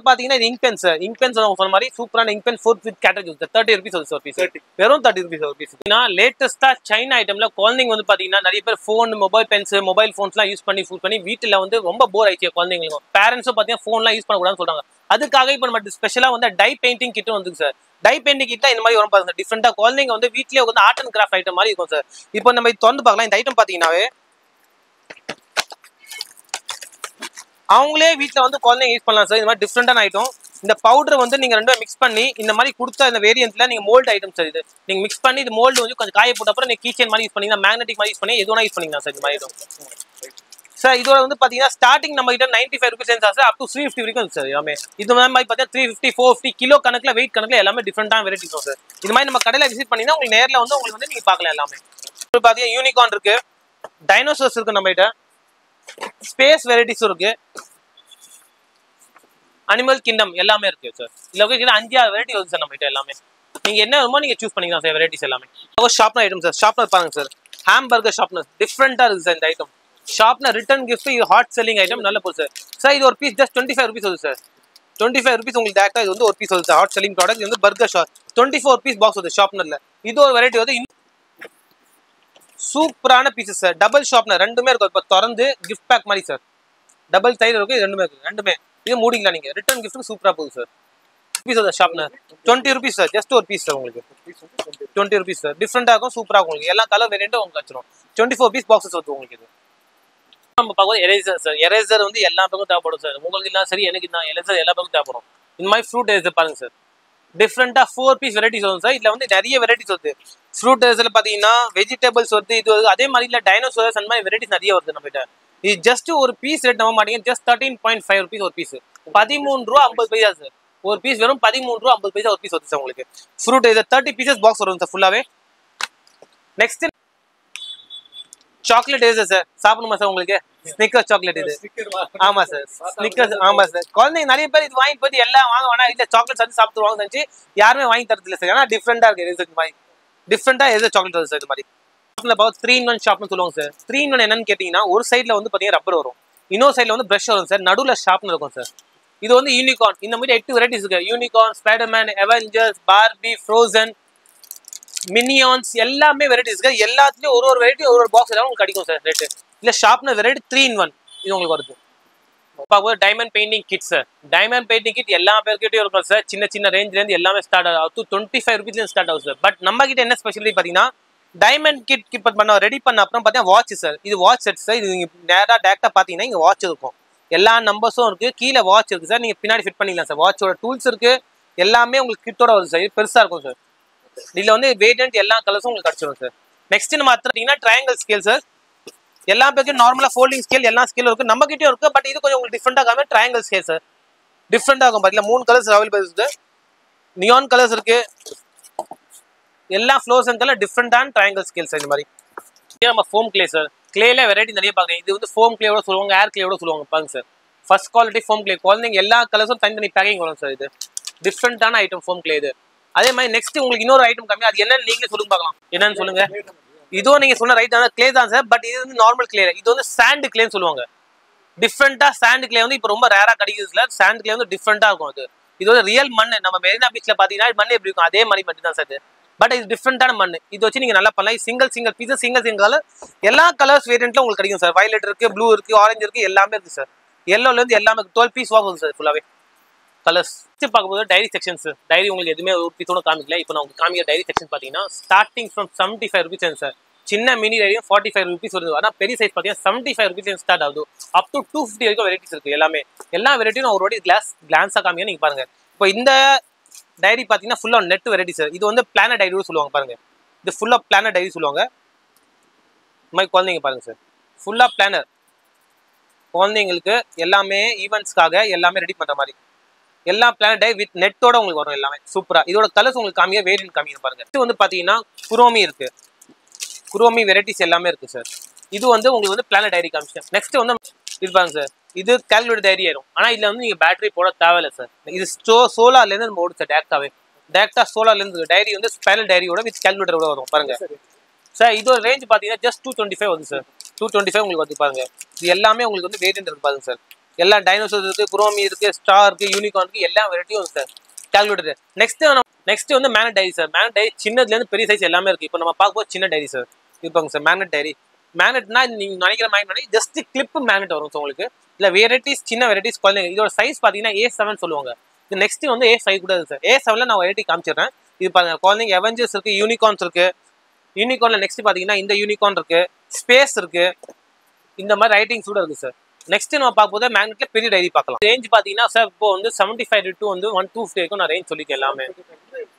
பாத்தீங்கன்னா இது ink pen sir. Ink pens சொன்ன மாதிரி சூப்பரான இங்க் பென் 4 வித் கேட்டகரி வருது. 30 rupees வருது சார் பீஸ். வெறும் 30 rupees ஒரு பீஸ். லேட்டஸ்டா சைனா ஐட்டம்ல குழந்தைங்க வந்து பாத்தீங்கன்னா நிறைய பேர் ஃபோன், மொபைல் பென்ஸ், மொபைல் ஃபோன்ஸ்லாம் யூஸ் பண்ணி வீட்டுல வந்து ரொம்ப போர் ஆயிடுச்சு குழந்தைங்களுக்கும். பேரண்ட்ஸும் பாத்தீங்கன்னா ஃபோன்லாம் யூஸ் பண்ணக்கூடாதுன்னு சொல்றாங்க. அதுக்காக இப்போ நம்ம ஸ்பெஷலா வந்து டை பெயிண்டிங் கிட்டும் வந்து சார். டை பெயிண்டிங் கிட்ல இந்த மாதிரி வரும் பாருங்க. டிஃப்ரெண்டா குழந்தைங்க வந்து வீட்லயே வந்து ஆர்ட் அண்ட் கிராஃப்ட் ஐட்டம் மாதிரி இருக்கும் சார். இப்போ நம்ம திறந்து பார்க்கலாம். இந்த ஐட்டம் பாத்தீங்கன்னாவே அவங்களே வீட்டுல வந்து குழந்தைங்க யூஸ் பண்ணலாம் சார். இந்த மாதிரி டிஃப்ரெண்டான ஐட்டம். இந்த பவுடர் வந்து நீங்க ரெண்டும் மிக்ஸ் பண்ணி இந்த மாதிரி கொடுத்த இந்த வேரியன்ட்ல நீங்க மோல்டு ஐட்டம் சார். இது நீங்க மிக்ஸ் பண்ணி இது மோல்டு வந்து கொஞ்சம் காய போட்ட அப்புறம் நீங்க கீச்சன் மாதிரி யூஸ் பண்ணீங்கன்னா, மேக்னெட்டிக் மாதிரி யூஸ் பண்ணி எதுவும் யூஸ் பண்ணிக்கலாம் சார். இந்த மாதிரி ஐட்டம் சார். இதோட வந்து பாத்தீங்கன்னா ஸ்டார்டிங் நம்ம கிட்ட 95 rupees சார் அப் டு 350 வரைக்கும் சார் எல்லாமே. இது மாதிரி பாத்தீங்கன்னா 350, 450 கிலோ கணக்குல வெயிட் கணக்குல எல்லாமே டிஃப்ரெண்டான வெரைட்டிஸ் சார். இது மாதிரி நம்ம கடையில விசிட் பண்ணீங்கன்னா உங்களுக்கு நேர்ல வந்து உங்களுக்கு வந்து நீங்க பார்க்கலாம் எல்லாமே. இப்போ பாத்தீங்கன்னா யூனிகார்ன் இருக்கு, டைனோசர்ஸ் இருக்கு நம்ம கிட்ட, ஸ்பேஸ் வெரைட்டிஸ் இருக்கு, அனிமல் கிங்டம் எல்லாமே இருக்கு சார். இதுல 5-6 வெரைட்டி வருது சார் நம்ம கிட்ட எல்லாமே. நீங்க என்ன வேணுமோ நீங்க சூஸ் பண்ணிக்கலாம் சார் வெரைட்டிஸ் எல்லாமே. Sharpener item sir. ஷார்ப்னர் பாருங்க சார். ஹாம்பர்கர் ஷார்ப்னர் டிஃப்ரெண்டா இருக்கு சார் இந்த ஐட்டம். ஷார்ப்னர் ரிட்டர்ன் கிஃப்ட், இது ஹாட் செல்லிங் ஐட்டம். நல்ல போகுது சார். சார் இது ஒரு பீஸ் ஜஸ்ட் 25 rupees வருது சார். 25 rupees உங்களுக்கு டேரக்டா இது வந்து ஒரு பீஸ் வருது சார். Hot selling product. இது வந்து பர்கர் ஷார்ப் 24 piece பாக்ஸ் வருது ஷார்ப்னர்ல. இது ஒரு வெரைட்டி வந்து சூப்பரான பீசஸ் சார். டபுள் ஷார்ப்னர் ரெண்டுமே இருக்கும். இப்போ திறந்து கிஃப்ட் பேக் மாதிரி சார். டபுள் சைடு இருக்கு, ரெண்டுமே இருக்கு. ரெண்டுமே இது மூடிக்கலாம் நீங்க. ரிட்டர்ன் கிஃப்ட் சூப்பரா போகுது sir. Piece of sharpener 20 rupees sir. Just ஒரு பீஸ் சார் உங்களுக்கு 20 rupees சார். டிஃப்ரெண்டா இருக்கும், சூப்பரா இருக்கும் உங்களுக்கு. எல்லா கலர் வேரியண்ட்டும் உங்களுக்கு வச்சிரும். 24 piece பாக்ஸஸ் வருது உங்களுக்கு. இது நம்ம பார்க்கும்போது எரேசர் சார். எரேசர் வந்து எல்லா பக்கம் தேவைப்படும் சார். உங்களுக்கு இல்லை சரி எனக்கு நான் எரேசர் எல்லா பக்கம் தேவைப்படும். இந்த மாதிரி ஃப்ரூட் எரேசர் பாருங்க சார். டிஃப்ரெண்டா 4 piece வெரைட்டிஸ் வரும் சார். இதுல வந்து நிறைய வெரைட்டிஸ் வருது. ஃப்ரூட் எரேசர்ல பாத்தீங்கன்னா வெஜிடபிள்ஸ் வருது, இது வருது. அதே மாதிரி இல்ல டைனோசர்ஸ் அந்த மாதிரி வெரைட்டிஸ் நிறைய வருது நம்ம கிட்ட. இது ஜஸ்ட் ஒரு பீஸ் ரேட் நம்ப மாட்டீங்க. ஜஸ்ட் 13.5 rupees ஒரு பீஸ். 13 ரூபா 50 பைசா சார். ஒரு பீஸ் வெறும் 13 ரூபா 50 பைசா ஒரு பீஸ் வருது சார் உங்களுக்கு. ஃப்ரூட் எரேசர் 30 pieces பாக்ஸ் வரும் சார் ஃபுல்லாவே. Next chocolate eraser sir. சாப்பிடணுமா சார் உங்களுக்கு? ஸ்னிக்கர்ஸ் சாக்லேட் இது. ஆமா சார், ஸ்னிக்கர்ஸ். ஆமா சார். குழந்தைங்க நிறைய பேர் இது வாங்கி போய் எல்லாம் வாங்க வேணா இல்ல சாக்லேட் வந்து சாப்பிடுவாங்க நினைச்சு யாருமே வாங்கி தரது இல்லை சார். ஏன்னா டிஃப்ரெண்டா இருக்கு எரேசர் மாதிரி. டிஃப்ரெண்டா எரேசர் சாக்லேட் வருது சார் இது மாதிரி. ஷாப்ல பார்த்து 3-in-1 ஷாப்னு சொல்லுவாங்க சார். 3-in-1 என்னன்னு கேட்டீங்கன்னா ஒரு சைட்ல வந்து பாத்தீங்கன்னா ரப்பர் வரும், இன்னொரு சைட்ல வந்து பிரஷ் வரும் சார், நடுவுல ஷார்ப்னர் இருக்கும் சார். இது வந்து யூனிகார்ன். இந்த மாதிரி 8 வெரைட்டிஸ் இருக்கு. Unicorn, Spiderman, Avengers, Barbie, Frozen, Minions எல்லாமே வெரைட்டிஸ் இருக்கு. எல்லாத்துலயும் ஒரு வெரைட்டி ஒரு பாக்ஸ் எல்லாம் உங்களுக்கு கிடைக்கும் சார் ரேட்டு. இல்ல ஷார்ப்னர் வெரைட்டி 3-in-1 இது உங்களுக்கு வருது. பார்க்கும்போது diamond painting kit sir. Diamond painting kit எல்லா பேர்கிட்டயும் இருக்கும் சார். சின்ன சின்ன ரேஞ்ச்ல இருந்து எல்லாமே ஸ்டார்ட் ஆகும். 25 rupees ஸ்டார்ட் ஆகும் சார். பட் நம்ம கிட்ட என்ன ஸ்பெஷாலிட்டி பாத்தீங்கன்னா டைமண்ட் கிட் கிட் பண்ண ரெடி பண்ண அப்புறம் பாத்தீங்கன்னா வாட்ச் சார். இது வாட்ச் செட் சார். இது நீங்க நேரா டேரக்டா பாத்தீங்கன்னா இங்க வாட்ச் இருக்கும், எல்லா நம்பர்ஸும் இருக்கு, கீழே வாட்ச் இருக்கு சார். நீங்க பின்னாடி ஃபிட் பண்ணிக்கலாம் சார். வாட்சோட டூல்ஸ் இருக்கு, எல்லாமே உங்களுக்கு கிட்டோட வருது சார். பெருசா இருக்கும் சார். இதுல வந்து வேரியன்ட் எல்லா கலர்ஸும் உங்களுக்கு கிடைச்சிடும் சார். நெக்ஸ்ட் நம்ம பாத்தீங்கன்னா ட்ரையாங்கிள் ஸ்கேல் சார். எல்லா பேருக்கும் நார்மலா ஃபோல்டிங் ஸ்கேல் எல்லா ஸ்கேலும் இருக்கு, நம்ம கிட்டயும் இருக்கு. பட் இது கொஞ்சம் உங்களுக்கு டிஃப்ரெண்டா காம ட்ரையாங்கிள் ஸ்கேல் சார். டிஃப்ரெண்டா இருக்கும். பாத்தீங்கன்னா 3 கலர்ஸ் அவைலபிள் இருக்கு. நியான் கலர்ஸ் இருக்கு. எல்லா ஃப்ளோர்ஸ் கலர் டிஃப்ரெண்டான ட்ரையாங்கிள் ஸ்கேல் சார். இந்த மாதிரி நம்ம ஃபோம் கிளே சார். கிளேல வெரைட்டி நிறைய பாக்குறேன். இது வந்து ஃபோம் கிளேயோட சொல்லுவாங்க, ஏர் கிளேயோட சொல்லுவாங்க பாருங்க sir. First quality foam clay. குழந்தைங்க எல்லா கலர்ஸும் தனித்தனி பேக்கிங் வரும் சார். இது டிஃப்ரெண்டான ஐட்டம் ஃபோம் கிளே இது. அதே மாதிரி நெக்ஸ்ட் உங்களுக்கு இன்னொரு ஐட்டம் கம்மி, அது என்னன்னு நீங்களே சொல்லுங்க பார்க்கலாம். என்னன்னு சொல்லுங்க. இதுவும் நீங்க சொன்ன ரைட் கிளே தான் சார். பட் இது வந்து நார்மல் கிளே. இது வந்து சாண்ட் கிளேன்னு சொல்லுவாங்க. டிஃப்ரெண்டா சாண்ட் கிளே வந்து இப்போ ரொம்ப ரேரா கிடைக்குதுல. சாண்ட் கிளே வந்து டிஃப்ரெண்டா இருக்கும். அது இது வந்து ரியல் மண். நம்ம மெரினா பீச்ல பாத்தீங்கன்னா மண் எப்படி இருக்கும் அதே மாதிரி மட்டும் தான் சார். பட் இது டிஃப்ரெண்டான மண். இது வச்சு நீங்க நல்லா பண்ணலாம். சிங்கிள் பீஸ் சிங்கிள் கலர் எல்லா கலர்ஸ் வேரியன்ட்ல உங்களுக்கு கிடைக்கும் சார். வயலட் இருக்கு, ப்ளூ இருக்கு, ஆரஞ்சு இருக்கு, எல்லாமே இருக்கு சார். எல்லோல இருந்து எல்லாமே 12 piece வாங்க சார் ஃபுல்லாவே கலர்ஸ். பார்க்கும்போது டைரி செக்ஷன்ஸ். டைரி உங்களுக்கு எதுவுமே ஒரு பீஸோட காமிக்கல. இப்போ நான் உங்களுக்கு காமிக்கிற டைரி செக்ஷன் பார்த்தீங்கன்னா ஸ்டார்டிங் ஃப்ரம் 75 rupees சார். சின்ன மினி டைரியும் 45 rupees வருது. ஆனால் பெரிய சைஸ் பார்த்தீங்கன்னா 75 rupees ஸ்டார்ட் ஆகுது. அப் டு 250 வரைக்கும் வெரைட்டிஸ் இருக்கு. எல்லா வெரைட்டியும் நான் ஒரு வாட்டி கிளான்ஸாக காமிக்க நீங்க பாருங்க. இப்போ இந்த டைரி பார்த்தீங்கன்னா full on net variety sir. இது வந்து பிளானர் டைரி சொல்லுவாங்க பாருங்க. இது ஃபுல்லா பிளானர் டைரி சொல்லுவாங்க. இந்த மாதிரி குழந்தைங்க பாருங்க சார். ஃபுல்லா பிளானர் குழந்தைங்களுக்கு எல்லாமே ஈவெண்ட்ஸ்க்காக எல்லாமே ரெடி பண்ற மாதிரி எல்லா பிளானர் டை வித் நெட்டோட உங்களுக்கு வரும். எல்லாமே சூப்பரா. இதோட கலர்ஸ் உங்களுக்கு காமிய வேரியன்ட் காமிக்க பாருங்க. இது வந்து பாத்தீங்கன்னா குரோமி இருக்கு. குரோமி வெரைட்டிஸ் எல்லாமே இருக்கு சார். இது வந்து உங்களுக்கு வந்து பிளானர் டைரி காமிச்சேன். நெக்ஸ்ட் வந்து இது பாருங்க சார். இது கால்குலேட்டர் டைரி ஆயிரும். ஆனா இதுல வந்து நீங்க பேட்டரி போட தேவையில்லை சார். இது சோலார்ல இருந்து நம்ம ஓடுது சார். டேரக்டா சோலார்ல இருந்து டைரி வந்து ஸ்பைரல் டைரியோட வித் கால்குலேட்டரோட வரும் பாருங்க சார். இதோட ரேஞ்ச் பாத்தீங்கன்னா ஜஸ்ட் 225 வருது சார். 225 உங்களுக்கு வந்து பாருங்க. இது எல்லாமே உங்களுக்கு வந்து வேரியன்ட் இருக்கு பாருங்க சார். எல்லா டைனோசர் இருக்கு, குரோமி இருக்கு, ஸ்டார் இருக்கு, யூனிகார்ன் இருக்கு, எல்லா வெரைட்டியும் சார் கால்குலேட்டர். நெக்ஸ்ட் வந்து magnet diary sir. Magnet diary சின்னதுலேருந்து பெரிய சைஸ் எல்லாமே இருக்கு. இப்போ நம்ம பார்க்கும்போது சின்ன டைரி சார் இருப்பாங்க சார். மேக்னெட் டைரி மேக்னெட்னா நீங்க நினைக்கிற மேக்னெட் ஜஸ்ட் கிளிப் மேக்னெட் வரும் சார் உங்களுக்கு. இல்லை வெரைட்டிஸ் சின்ன வெரைட்டிஸ் குழந்தைங்க. இதோட சைஸ் பார்த்தீங்கன்னா A7 சொல்லுவாங்க. இது நெக்ஸ்ட் வந்து A5 கூட இருக்கு சார். A7ல நான் வெரைட்டி காமிச்சிடுறேன். இது பாருங்க குழந்தைங்க அவெஞ்சர்ஸ் இருக்கு, யூனிகார்ன்ஸ் இருக்கு. யூனிகார்ன்ல நெக்ஸ்ட் பார்த்தீங்கன்னா இந்த யூனிகார்ன் இருக்கு, ஸ்பேஸ் இருக்கு, இந்த மாதிரி ரைட்டிங்ஸ் கூட இருக்கு சார். நெக்ஸ்ட் நம்ம பார்க்கும்போது மேக்னெட்ல பெரிய டைரி பார்க்கலாம். ரேஞ்ச் பார்த்தீங்கன்னா சார் இப்போ வந்து 75 to வந்து 150 வரைக்கும் நான் ரேஞ்ச் சொல்லிக்கேன். எல்லாமே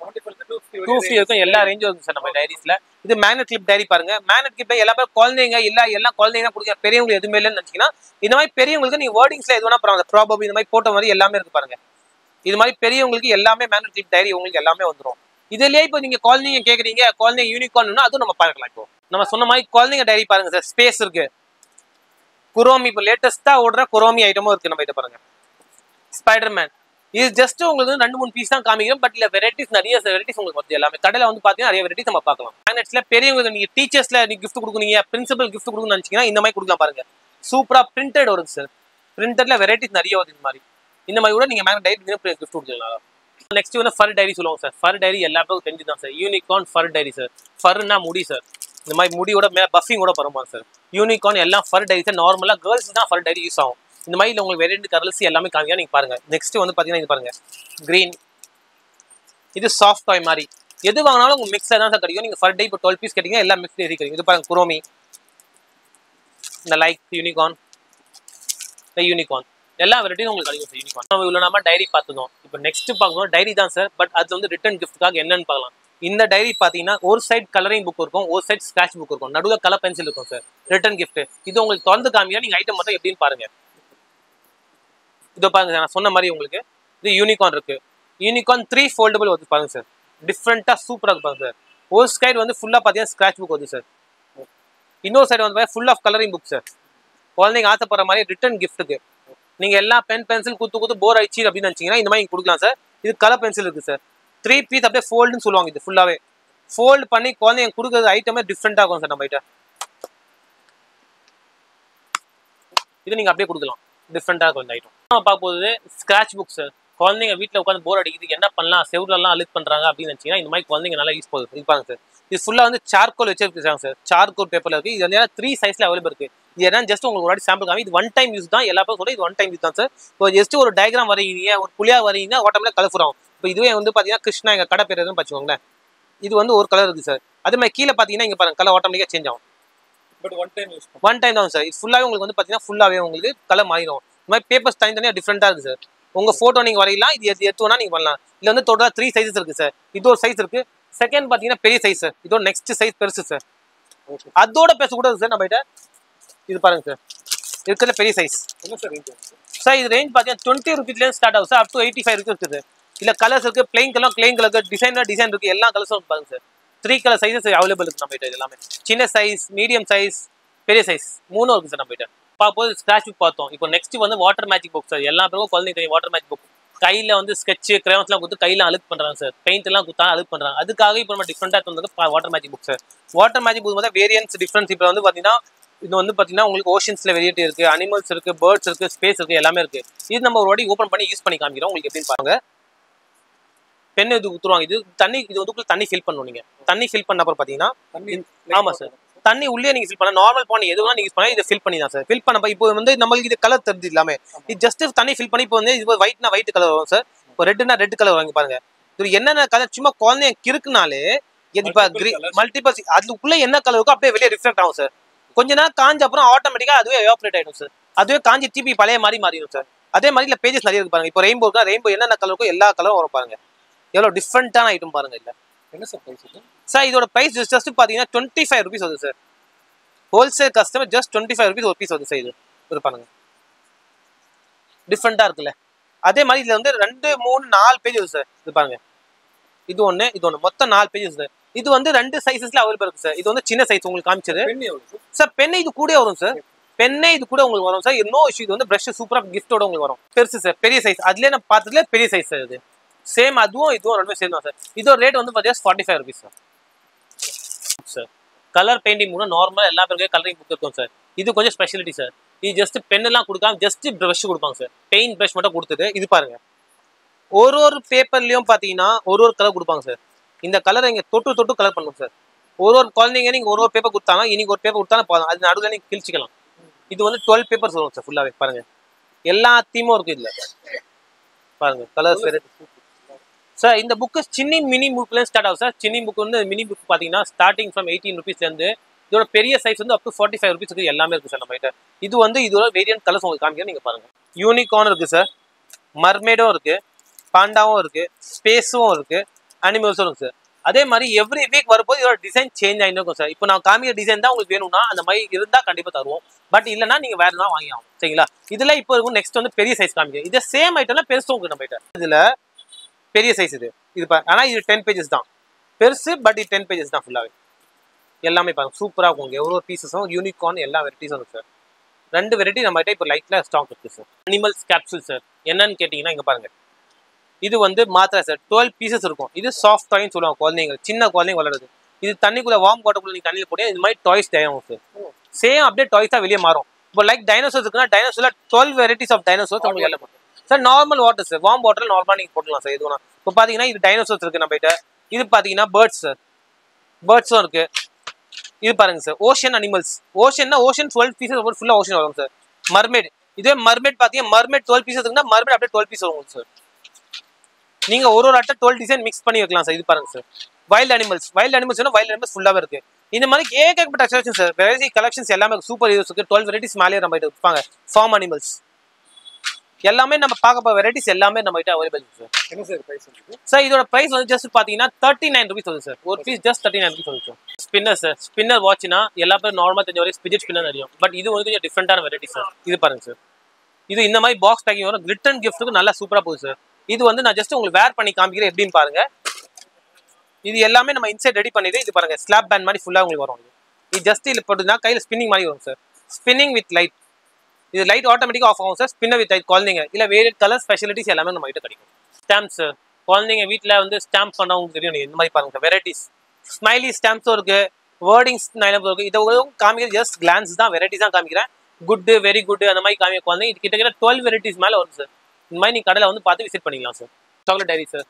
250 வரைக்கும் எல்லா ரேஞ்சும் இருக்கு சார் நம்ம டைரிஸ்ல. இது மேக்னெட் கிளிப் டைரி பாருங்க. மேக்னெட் கிளிப் எல்லா பேர் குழந்தைங்க எல்லாம் குழந்தைங்க கொடுக்க, பெரியவங்களுக்கு எதுவுமே இல்லைன்னு நினைச்சீங்கன்னா இந்த மாதிரி பெரியவங்களுக்கு நீங்க வேர்டிங்ஸ்ல எது வேணா பாருங்க. ப்ராபபிள் இந்த மாதிரி போட்ட மாதிரி எல்லாமே இருக்கு பாருங்க. இது மாதிரி பெரியவங்களுக்கு எல்லாமே மேக்னெட் கிளிப் டைரி உங்களுக்கு எல்லாமே வந்துடும். இதுலயே இப்போ நீங்க குழந்தைங்க கேக்குறீங்க, குழந்தைங்க யூனிகார்ன் அதுவும் நம்ம பார்க்கலாம். இப்போ நம்ம சொன்ன மாதிரி குழந்தைங்க டைரி பாருங்க சார். ஸ்பேஸ் இருக்கு, குரோமி இப்போ லேட்டஸ்டா ஓடுற குரோமி ஐட்டமும் இருக்கு நம்ம கிட்ட பாருங்க. ஸ்பைடர்மேன் இது ஜஸ்ட் உங்களுக்கு 2-3 பீஸ் தான் காமிக்கிறோம். பட் இல்ல வெரைட்டிஸ் நிறைய வெரைட்டிஸ் உங்களுக்கு வருது. எல்லாமே கடையில வந்து பாத்தீங்கன்னா நிறைய வெரைட்டிஸ் நம்ம பார்க்கலாம். மேக்னெட்ஸ்ல பெரியவங்களுக்கு நீங்க டீச்சர்ஸ்ல நீங்க கிஃப்ட் கொடுக்குறீங்க, பிரின்சிபல் கிஃப்ட் கொடுக்கணும்னு நினைச்சீங்கன்னா இந்த மாதிரி கொடுக்கலாம் பாருங்க. சூப்பரா பிரிண்டட் வருது சார். பிரிண்டட்ல வெரைட்டிஸ் நிறைய வருது. இந்த மாதிரி கூட நீங்க மேக்னெட் டைரி கிஃப்ட் கொடுக்கலாம். நெக்ஸ்ட் வந்து ஃபர் டைரி சொல்லுவாங்க சார். ஃபர் டைரி எல்லாருக்கும் தெரிஞ்சுதான் சார். யூனிகார்ன் ஃபர் டைரி சார். ஃபர்னா முடி சார். இந்த மாதிரி முடியோட பஃபிங் கூட பரமா சார். யூனிகார்ன் எல்லாம் ஃபர் டைரி சார். நார்மலா கேர்ள்ஸ் தான் ஃபர் டைரி யூஸ் ஆகும். இந்த மாதிரி உங்களுக்கு வெரைட்டி கலர்ஸ் எல்லாமே காமிக்க நீங்க பாருங்க. நெக்ஸ்ட் வந்து பாத்தீங்கன்னா இது பாருங்க கிரீன். இது சாஃப்ட் டாய் மாதிரி. எது வாங்கினாலும் உங்களுக்கு மிக்ஸ் தான் சார் கிடைக்கும். நீங்க ஃபர் டே இப்போ 12 பீஸ் கேட்டீங்கன்னா எல்லாம் மிக்ஸ் கிடைக்கும். இது பாருங்க குரோமி, இந்த லைக் யூனிகார்ன், இந்த யூனிகார்ன் எல்லா வெரைட்டியும் உங்களுக்கு கிடைக்கும் சார். யூனிகார்ன் நம்ம இவ்வளோ நம்ம டைரி பார்த்துதோம். இப்போ நெக்ஸ்ட் பார்க்கணும் டைரி தான் சார். பட் அது வந்து ரிட்டன் கிஃப்ட்காக என்னன்னு பார்க்கலாம். இந்த டைரி பார்த்தீங்கன்னா ஒரு சைட் கலரிங் புக் இருக்கும், ஒரு சைட் ஸ்கிராட்ச் புக் இருக்கும், நடுவில் கலர் பென்சில் இருக்கும் சார். ரிட்டன் கிஃப்ட் இது உங்களுக்கு திறந்து காமியா நீங்க ஐட்டம் மட்டும் எப்படின்னு பாருங்க. இதோ பாருங்க நான் சொன்ன மாதிரி உங்களுக்கு இது யூனிகார்ன் இருக்கு. யூனிகார்ன் 3 foldable வருது பாருங்க சார். டிஃப்ரெண்டா சூப்பரா இருக்கு பாருங்க சார். ஒரு சைடு வந்து ஃபுல்லா பாத்தீங்கன்னா ஸ்கிராட்ச் புக் வருது சார். இன்னொரு சைடு வந்து full of colouring book sir. குழந்தைங்க ஆசைப்படுற மாதிரி ரிட்டன் கிஃப்ட்டுக்கு நீங்க எல்லா பென்சில் குத்து போர் ஆயிடுச்சு அப்படின்னு நினைச்சீங்கன்னா இந்த மாதிரி கொடுக்கலாம் சார். இது கலர் பென்சில் இருக்கு சார். 3 பீஸ் அப்படியே ஃபோல்டுன்னு சொல்லுவாங்க. இது ஃபுல்லாவே ஃபோல்டு பண்ணி குழந்தைங்க கொடுக்குறது ஐட்டமே டிஃப்ரெண்டா இருக்கும் சார். நம்ம கிட்ட இது நீங்க அப்படியே கொடுக்கலாம். டிஃப்ரெண்டா இருக்கும் இந்த ஐட்டம். நம்ம பார்க்கும்போது ஸ்கிராட்ச் புக் சார். குழந்தைங்க வீட்டில் உட்காந்து போர் அடிக்குது, என்ன பண்ணலாம், செவுரெல்லாம் அழுக்கு பண்றாங்க அப்படின்னு நினைச்சீங்கன்னா இந்த மாதிரி குழந்தைங்க நல்லா யூஸ் பண்ணுது இருப்பாங்க சார். இது ஃபுல்லா வந்து சார்கோல் வச்சிருக்காங்க சார். சார்கோல் பேப்பர்ல இருக்கு. இது வந்து 3 சைஸ்ல அவைலபிள் இருக்கு. இது என்ன ஜஸ்ட் உங்களுக்கு ஒரு சாம்பிள் காமி. இது 1 டைம் யூஸ் தான். எல்லா பேரும் சொல்ல இது 1 டைம் யூஸ் தான் சார். இப்போ ஜஸ்ட் ஒரு டயக்ராம் வரையீங்க, ஒரு புளியா வரையீங்கன்னா ஓட்டோமேட்டிக்கா கலர் ஆகும். இப்போ இதுவே வந்து பாத்தீங்கன்னா கிருஷ்ணா எங்க கடை பேர் எதுன்னு பாத்துக்கோங்களேன். இது வந்து ஒரு கலர் இருக்கு சார். அதே மாதிரி கீழே பாத்தீங்கன்னா இங்க பாருங்க கலர் ஆட்டோமேட்டிக்கா சேஞ்ச் ஆகும். பட் 1 டைம் தான் சார். இது ஃபுல்லாவே உங்களுக்கு வந்து பாத்தீங்கன்னா ஃபுல்லாவே உங்களுக்கு கலர் மாறிடும். இந்த மாதிரி பேப்பர்ஸ் தனித்தனியா டிஃப்ரெண்டா இருக்கு சார். உங்க போட்டோ நீங்க வரையலாம். இது எடுத்துனா நீங்க பண்ணலாம். இதுல வந்து டோட்டலா 3 சைஸஸ் இருக்கு சார். இது ஒரு சைஸ் இருக்கு. செகண்ட் பாத்தீங்கன்னா பெரிய சைஸ் சார். இதோட நெக்ஸ்ட் சைஸ் பெருசு சார். அதோட பெருசு கூட இருக்கு சார் நம்ம கிட்ட. இது பாருங்க சார். இதுல பெரிய சைஸ் சார். இது ரேஞ்ச் பாத்தீங்கன்னா 20 rupeesல ஸ்டார்ட் ஆகும் சார். அப் டு 85 இருக்கு சார். இல்ல கலர்ஸ் இருக்கு. பிளைன் கலர் டிசைன் இருக்கு. எல்லா கலர்ஸும் பாருங்க சார். 3 கலர் சைஸஸ் அவைலபிள் இருக்கு நம்ம கிட்ட. எல்லாமே சின்ன சைஸ், மீடியம் சைஸ், பெரிய சைஸ் 3 இருக்கு சார் நம்ம கிட்ட. பார்ப்போது ஸ்கிராட்ச் புக் பார்த்தோம். இப்போ நெக்ஸ்ட் வந்து வாட்டர் மேஜிக் புக் சார். எல்லா பேருக்கும் குழந்தைங்க தெரியும் வாட்டர் மேஜிக் புக். கையில வந்து ஸ்கெட்ச் கிரேயான்ஸ்லாம் கொடுத்து கையில அழுக்கு பண்றாங்க சார். பெயிண்ட் எல்லாம் கொடுத்தா அழுக்கு பண்றாங்க. அதுக்காக இப்போ நம்ம டிஃப்ரெண்டா வந்து water magic book sir. Water magic book வந்து வேரியன்ஸ் டிஃப்ரென்ஸ். இப்போ வந்து பாத்தீங்கன்னா இது வந்து பாத்தீங்கன்னா உங்களுக்கு ஓஷன்ஸ்ல வெரைட்டி இருக்கு, அனிமல்ஸ் இருக்கு, பேர்ட்ஸ் இருக்கு, ஸ்பேஸ் இருக்கு, எல்லாமே இருக்கு. இது நம்ம ஒரு வாட்டி ஓப்பன் பண்ணி யூஸ் பண்ணி காமிக்கிறோம் உங்களுக்கு எப்படின்னு பாருங்க. பென் இது ஊத்துருவாங்க. இது தண்ணி, இது வந்து தண்ணி ஃபில் பண்ணணும். நீங்க தண்ணி ஃபில் பண்ண அப்புறம் பாத்தீங்கன்னா ஆமா சார் தண்ணி உள்ளே நீங்க ஃபில் பண்ண நார்மல் பானி எதுவும் நீங்க யூஸ் பண்ணா இதை ஃபில் பண்ணி தான் சார். ஃபில் பண்ணப்ப இப்போ வந்து நம்மளுக்கு இது கலர் தெரிஞ்சு இல்லாம இது ஜஸ்ட் தண்ணி ஃபில் பண்ணி இப்போ வந்து இது ஒயிட்னா ஒயிட் கலர் வரும் சார். இப்போ ரெட்னா ரெட் கலர் வாங்கி பாருங்க. இது என்னென்ன கலர் சும்மா குழந்தைங்க கிறுக்குனாலே இப்போ மல்டிபிள் அதுக்குள்ள என்ன கலர் இருக்கோ அப்படியே வெளியே ரிஃப்ளெக்ட் ஆகும் சார். கொஞ்ச நேரம் காஞ்ச அப்புறம் ஆட்டோமேட்டிக்கா அதுவே எவாபரேட் ஆயிடும் சார். அதுவே காஞ்சி டிபி பழைய மாதிரி மாறிடும் சார். அதே மாதிரி இல்ல பேஜஸ் நிறைய இருக்கு பாருங்க. இப்போ ரெயின்போ இருக்கா, ரெயின்போ என்னென்ன கலர் இருக்கோ எல்லா கலரும் வரும் பாருங்க. எவ்வளவு டிஃப்ரெண்டான ஐட்டம் பாருங்க. இல்ல என்ன சார் பிரைஸ் சார்? இதோட பிரைஸ் ஜஸ்ட் பாத்தீங்கன்னா 25 rupees வருது sir. Wholesale customer just 25 rupees ஒரு பீஸ் வருது சார். இது பாருங்க டிஃப்ரெண்டா இருக்குல்ல. அதே மாதிரி இதுல வந்து 2, 3, 4 பேஜ் வருது சார். இது பாருங்க இது ஒண்ணு மொத்தம் 4 பேஜஸ் சார். இது வந்து 2 சைஸஸ்ல அவைலபிள் இருக்கு சார். இது வந்து சின்ன சைஸ் உங்களுக்கு காமிச்சது சார். பென் இது கூட வரும் சார். பென்னே இது கூட உங்களுக்கு வரும் சார். No issue. இது வந்து பிரஷ் சூப்பரா கிஃப்டோட உங்களுக்கு வரும். பெருசு சார், பெரிய சைஸ். அதுலயே நான் பார்த்ததுல பெரிய சைஸ் சார். இது சேம் அதுவும் இதுவும் ரெண்டுமே சேம் தான் சார். இதோட ரேட் வந்து பாத்தீங்கன்னா 45 rupees சார். கலர் பெயிண்டிங் மூலம் நார்மல் எல்லா பேருக்கும் கலரிங் புக் இருக்கும் சார். இது கொஞ்சம் ஸ்பெஷாலிட்டி சார். இது ஜஸ்ட் பென்னெல்லாம் கொடுக்காம ஜஸ்ட் ப்ரஷ் கொடுப்பாங்க சார். பெயிண்ட் ப்ரஷ் மட்டும் கொடுத்துட்டு இது பாருங்க. ஒரு பேப்பர்லயும் பாத்தீங்கன்னா ஒரு கலர் கொடுப்பாங்க சார். இந்த கலரை இங்க தொட்டு கலர் பண்ணுங்க சார். ஒரு குழந்தைங்க நீங்க ஒரு பேப்பர் கொடுத்தாங்க, இன்னைக்கு ஒரு பேப்பர் கொடுத்தாலும் போதும், அது நடுவில் நீங்க கிழிச்சிக்கலாம். இது வந்து 12 பேப்பர்ஸ் வரும் சார் ஃபுல்லாவே. பாருங்க எல்லா தீமும் இருக்கு இதுல. பாருங்க கலர்ஸ் வெரைட்டி சார். இந்த புக்கு சின்ன மினி புக்ல ஸ்டார்ட் ஆகும் சார். சின்ன புக் வந்து மினி புக் பாத்தீங்கன்னா ஸ்டார்டிங் ஃப்ரம் 18 rupeesல இருந்து இதோட பெரிய சைஸ் வந்து அப் டு 45 rupees இருக்கு. எல்லாமே இருக்கு சார் நம்ம கிட்ட. இது வந்து இதோட வேரியன்ட் கலர்ஸ் உங்களுக்கு காமிக்கிறேன், நீங்க பாருங்க. யூனிகார்ன் இருக்கு சார், மர்மேடும் இருக்கு, பாண்டாவும் இருக்கு, ஸ்பேஸும் இருக்கு, அனிமல்ஸும் இருக்கு சார். அதே மாதிரி எவ்ரி வீக் வரும்போது இதோட டிசைன் சேஞ்ச் ஆகிட்டு இருக்கும் சார். இப்போ நான் காமிக்கிற டிசைன் தான் உங்களுக்கு வேணும்னா அந்த மாதிரி இருந்தா கண்டிப்பா தருவோம். பட் இல்லைன்னா நீங்க வேற தான் வாங்கி ஆகும் சரிங்களா. இதுல இப்போ இருக்கும். நெக்ஸ்ட் வந்து பெரிய சைஸ் காமிக்கிறேன். இதே சேம் ஐட்டம்ல பெருசும் இருக்கு நம்ம கிட்ட. இதுல பெரிய சைஸ் இது ஆனா இது 10 pages தான் பெருசு. பட் இது 10 pages தான் ஃபுல்லாவே. எல்லாமே பாருங்க சூப்பரா இருக்கும். எவ்வளோ பீசஸும் யூனிகார்ன் எல்லா வெரைட்டிஸும் இருக்கு சார். 2 வெரைட்டி நம்ம கிட்ட இப்போ லைட்ல ஸ்டாக் இருக்கு சார். Animals capsule sir. என்னன்னு கேட்டீங்கன்னா இங்க பாருங்க. இது வந்து மாத்திரை சார். 12 pieces இருக்கும். இது சாஃப்ட் டாய்ன்னு சொல்லுவாங்க குழந்தைங்க, சின்ன குழந்தைங்க விளையாடுது. இது தண்ணிக்குள்ள வார்ம் வாட்டருக்குள்ள நீங்க தண்ணியில் போட்டு இது மாதிரி டாய்ஸ் தயாரும் சார். சேம் அப்படியே டாய்ஸ் தான் வெளியே மாறும். இப்போ லைக் டைனோசர்ஸ் இருக்குன்னா டைனோசர்ல 12 வெரைட்டிஸ் ஆஃப் டைனோசர்ஸ் உங்களுக்கு எல்லாம் sir. Normal water sir, warm water நார்மலா நீங்க போட்டுக்கலாம் சார். எதுனா இப்போ பாத்தீங்கன்னா இது டைனோசர்ஸ் இருக்கு நம்ம கிட்ட. இது பாத்தீங்கன்னா பேர்ட்ஸ் சார், பேர்ட்ஸும் இருக்கு. இது பாருங்க சார் ஓஷன் அனிமல்ஸ். ஓஷன்னா ஓஷன் 12 pieces ஃபுல்லா ஓஷன் வரும் சார். மர்மேட், இதே மர்மேட் பாத்தீங்கன்னா மர்மேட் 12 pieces இருக்குன்னா மர்மேட் அப்படியே 12 pieces வரும் சார். நீங்க ஒரு அட்டை 12 டிசைன் மிக்ஸ் பண்ணி வைக்கலாம் சார். இது பாருங்க sir wild animals. Wild animals ஃபுல்லாவே இருக்கு. இந்த மாதிரி ஏகப்பட்ட கலெக்ஷன் சார். வெரைட்டி கலெக்ஷன்ஸ் எல்லாமே சூப்பர் ஹீரோஸ் இருக்கு. 12 வெரைட்டிஸ் மேலே நம்ம கிட்ட இருப்பாங்க. ஃபார்ம் அனிமல்ஸ் எல்லாமே நம்ம பார்க்க போற வெரைட்டிஸ் எல்லாமே நம்ம கிட்ட அவைலபிள் சார். என்ன சார் பிரைஸ் இருக்கு சார் இதோட பிரைஸ் வந்து ஜஸ்ட் பாத்தீங்கன்னா 39 rupees வருது சார். ஒரு பீஸ் ஜஸ்ட் 39 rupees வருது சார். Spinner sir. ஸ்பின்னர் வாட்ச்னா எல்லா பேரும் நார்மலா தெரிஞ்ச வரைக்கும் ஸ்பிஜெட் ஸ்பின்னர் தெரியும். பட் இது வந்து கொஞ்சம் டிஃப்ரெண்டான வெரைட்டி சார். இது பாருங்க சார். இது இந்த மாதிரி பாக்ஸ் பேக்கிங் வரும். ரிட்டர்ன் கிஃப்ட்டுக்கு நல்லா சூப்பரா போகுது சார். இது வந்து நான் ஜஸ்ட் உங்களுக்கு வேர் பண்ணி காமிக்கிறேன் எப்படின்னு பாருங்க. இது எல்லாமே நம்ம இன்சைட் ரெடி பண்ணிட்டு இது பாருங்க ஸ்லாப் பேண்ட் மாதிரி ஃபுல்லா உங்களுக்கு வரும். இது ஜஸ்ட் இதுல போட்டுனா கையில ஸ்பின்னிங் மாதிரி வரும் சார். Spinning with light. இது லைட் ஆட்டோமேட்டிக்கா ஆஃப் ஆகும் சார். Spinner with light. குழந்தைங்க இல்ல வேற கலர் ஸ்பெஷாலிட்டிஸ் எல்லாமே நம்ம கிட்ட கிடைக்கும். Stamp sir. குழந்தைங்க வீட்டுல வந்து ஸ்டாம்ப் பண்ணவங்களுக்கு தெரியும். இந்த மாதிரி பாருங்க சார் வெரைட்டிஸ். ஸ்மைலி ஸ்டாம்ப்ஸும் இருக்கு, வேர்டிங்ஸ் இருக்கு. இதை காமிக்கிறது ஜஸ்ட் கிளான்ஸ் தான், வெரைட்டிஸ் தான் காமிக்கிறேன். குட், வெரி குட் அந்த மாதிரி காமிக்க குழந்தைங்க. இது கிட்ட 12 வெரைட்டிஸ் மேல வரும் சார். இந்த மாதிரி நீங்க கடையில வந்து பார்த்து விசிட் பண்ணிக்கலாம் sir. Chocolate diary sir.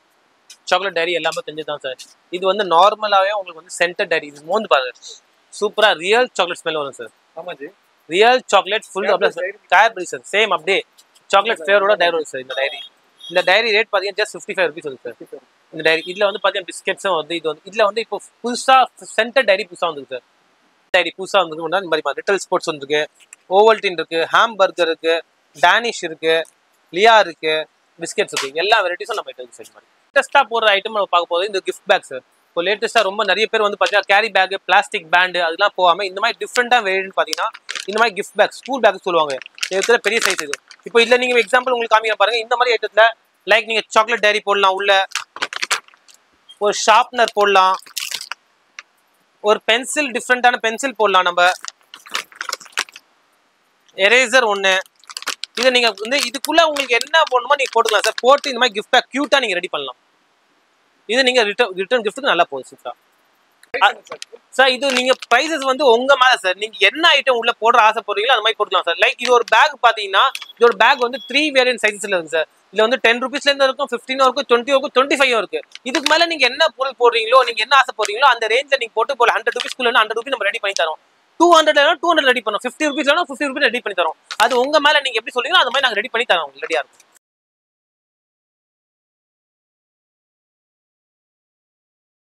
Chocolate diary எல்லாமே தெரிஞ்சுதான் சார். இது வந்து நார்மலாவே உங்களுக்கு வந்து சென்டர் டைரி. இது மோந்து பாருங்க சூப்பரா ரியல் சாக்லேட் ஸ்மெல் வரும் சார். ஆமா G, real chocolate full Cadbury sir. Same அப்படியே சாக்லேட் ஃபிளேவரோட டைரி வரும் சார். இந்த டைரி ரேட் பாத்தீங்கன்னா ஜஸ்ட் 55 rupees வருது சார். இந்த டைரி இதுல வந்து பாத்தீங்கன்னா பிஸ்கெட்ஸும் வந்து இது வந்து இதுல வந்து இப்போ புதுசா சென்டர் டைரி புதுசா வந்துருக்கு சார். டைரி புதுசா வந்துருக்கு. இந்த மாதிரி லிட்டில் ஸ்போர்ட்ஸ் வந்துருக்கு, ஓவல்டின் இருக்கு, ஹாம் பர்கர் இருக்கு, டானிஷ் இருக்கு, லியா இருக்கு, பிஸ்கெட்ஸ் இருக்கு. எல்லா வெரைட்டிஸும் நம்ம இருக்கு சார். மாதிரி லேட்டஸ்டா போடுற ஐட்டம் நம்ம பார்க்க போது இந்த கிஃப்ட் பேக் சார். இப்போ லேட்டஸ்டா ரொம்ப நிறைய பேர் வந்து பாத்தீங்கன்னா கேரி பேக், பிளாஸ்டிக் பேண்டு அதெல்லாம் போகாம இந்த மாதிரி டிஃப்ரெண்டா வேரியன்ட் பாத்தீங்கன்னா இந்த மாதிரி கிஃப்ட் பேக், ஸ்கூல் பேக் சொல்லுவாங்க. இதுல பெரிய சைஸ் இது. இப்போ இதுல நீங்க எக்ஸாம்பிள் உங்களுக்கு காமிக்க பாருங்க. இந்த மாதிரி ஐட்டத்துல லைக் நீங்க சாக்லேட் டைரி போடலாம், உள்ள ஒரு ஷார்ப்னர் போடலாம், ஒரு பென்சில் டிஃப்ரெண்டான பென்சில் போடலாம், நம்ம எரேசர் ஒன்று. இதை நீங்க வந்து இதுக்குள்ள உங்களுக்கு என்ன போடணுமோ நீங்க போட்டுக்கலாம் சார். போட்டு இந்த மாதிரி கிஃப்ட் பேக் கியூட்டா நீங்க ரெடி பண்ணலாம். இது நீங்க ரிட்டர்ன் கிஃப்ட்டுக்கு நல்லா போகுது சார். சார் இது நீங்க பிரைசஸ் வந்து உங்க மேல சார். நீங்க என்ன ஐட்டம் உள்ள போடுற ஆசைப்படுறீங்களோ அந்த மாதிரி போட்டுக்கலாம் சார். லைக் இது ஒரு பேக் பாத்தீங்கன்னா இதோட பேக் வந்து 3 வேரியன்ட் சைஸஸ்ல இருக்கு சார். இதுல வந்து 10 rupeesல இருந்து இருக்கும், 15 இருக்கும், 20 இருக்கும், 25 இருக்கு. இதுக்கு மேல நீங்க என்ன பொருள் போடுறீங்களோ, நீங்க என்ன ஆசைப்படுறீங்களோ அந்த ரேஞ்சில் நீங்க போட்டு போல 100 rupees 100 rupees நம்ம ரெடி பண்ணி தரோம். 200 ரெடி பண்ணோம், 50 rupees 50 rupees ரெடி பண்ணி தரோம். அது உங்க மேல நீங்க எப்படி சொல்றீங்களோ அந்த மாதிரி நாங்க ரெடி பண்ணி தரோம். ரெடியா இருக்கும்.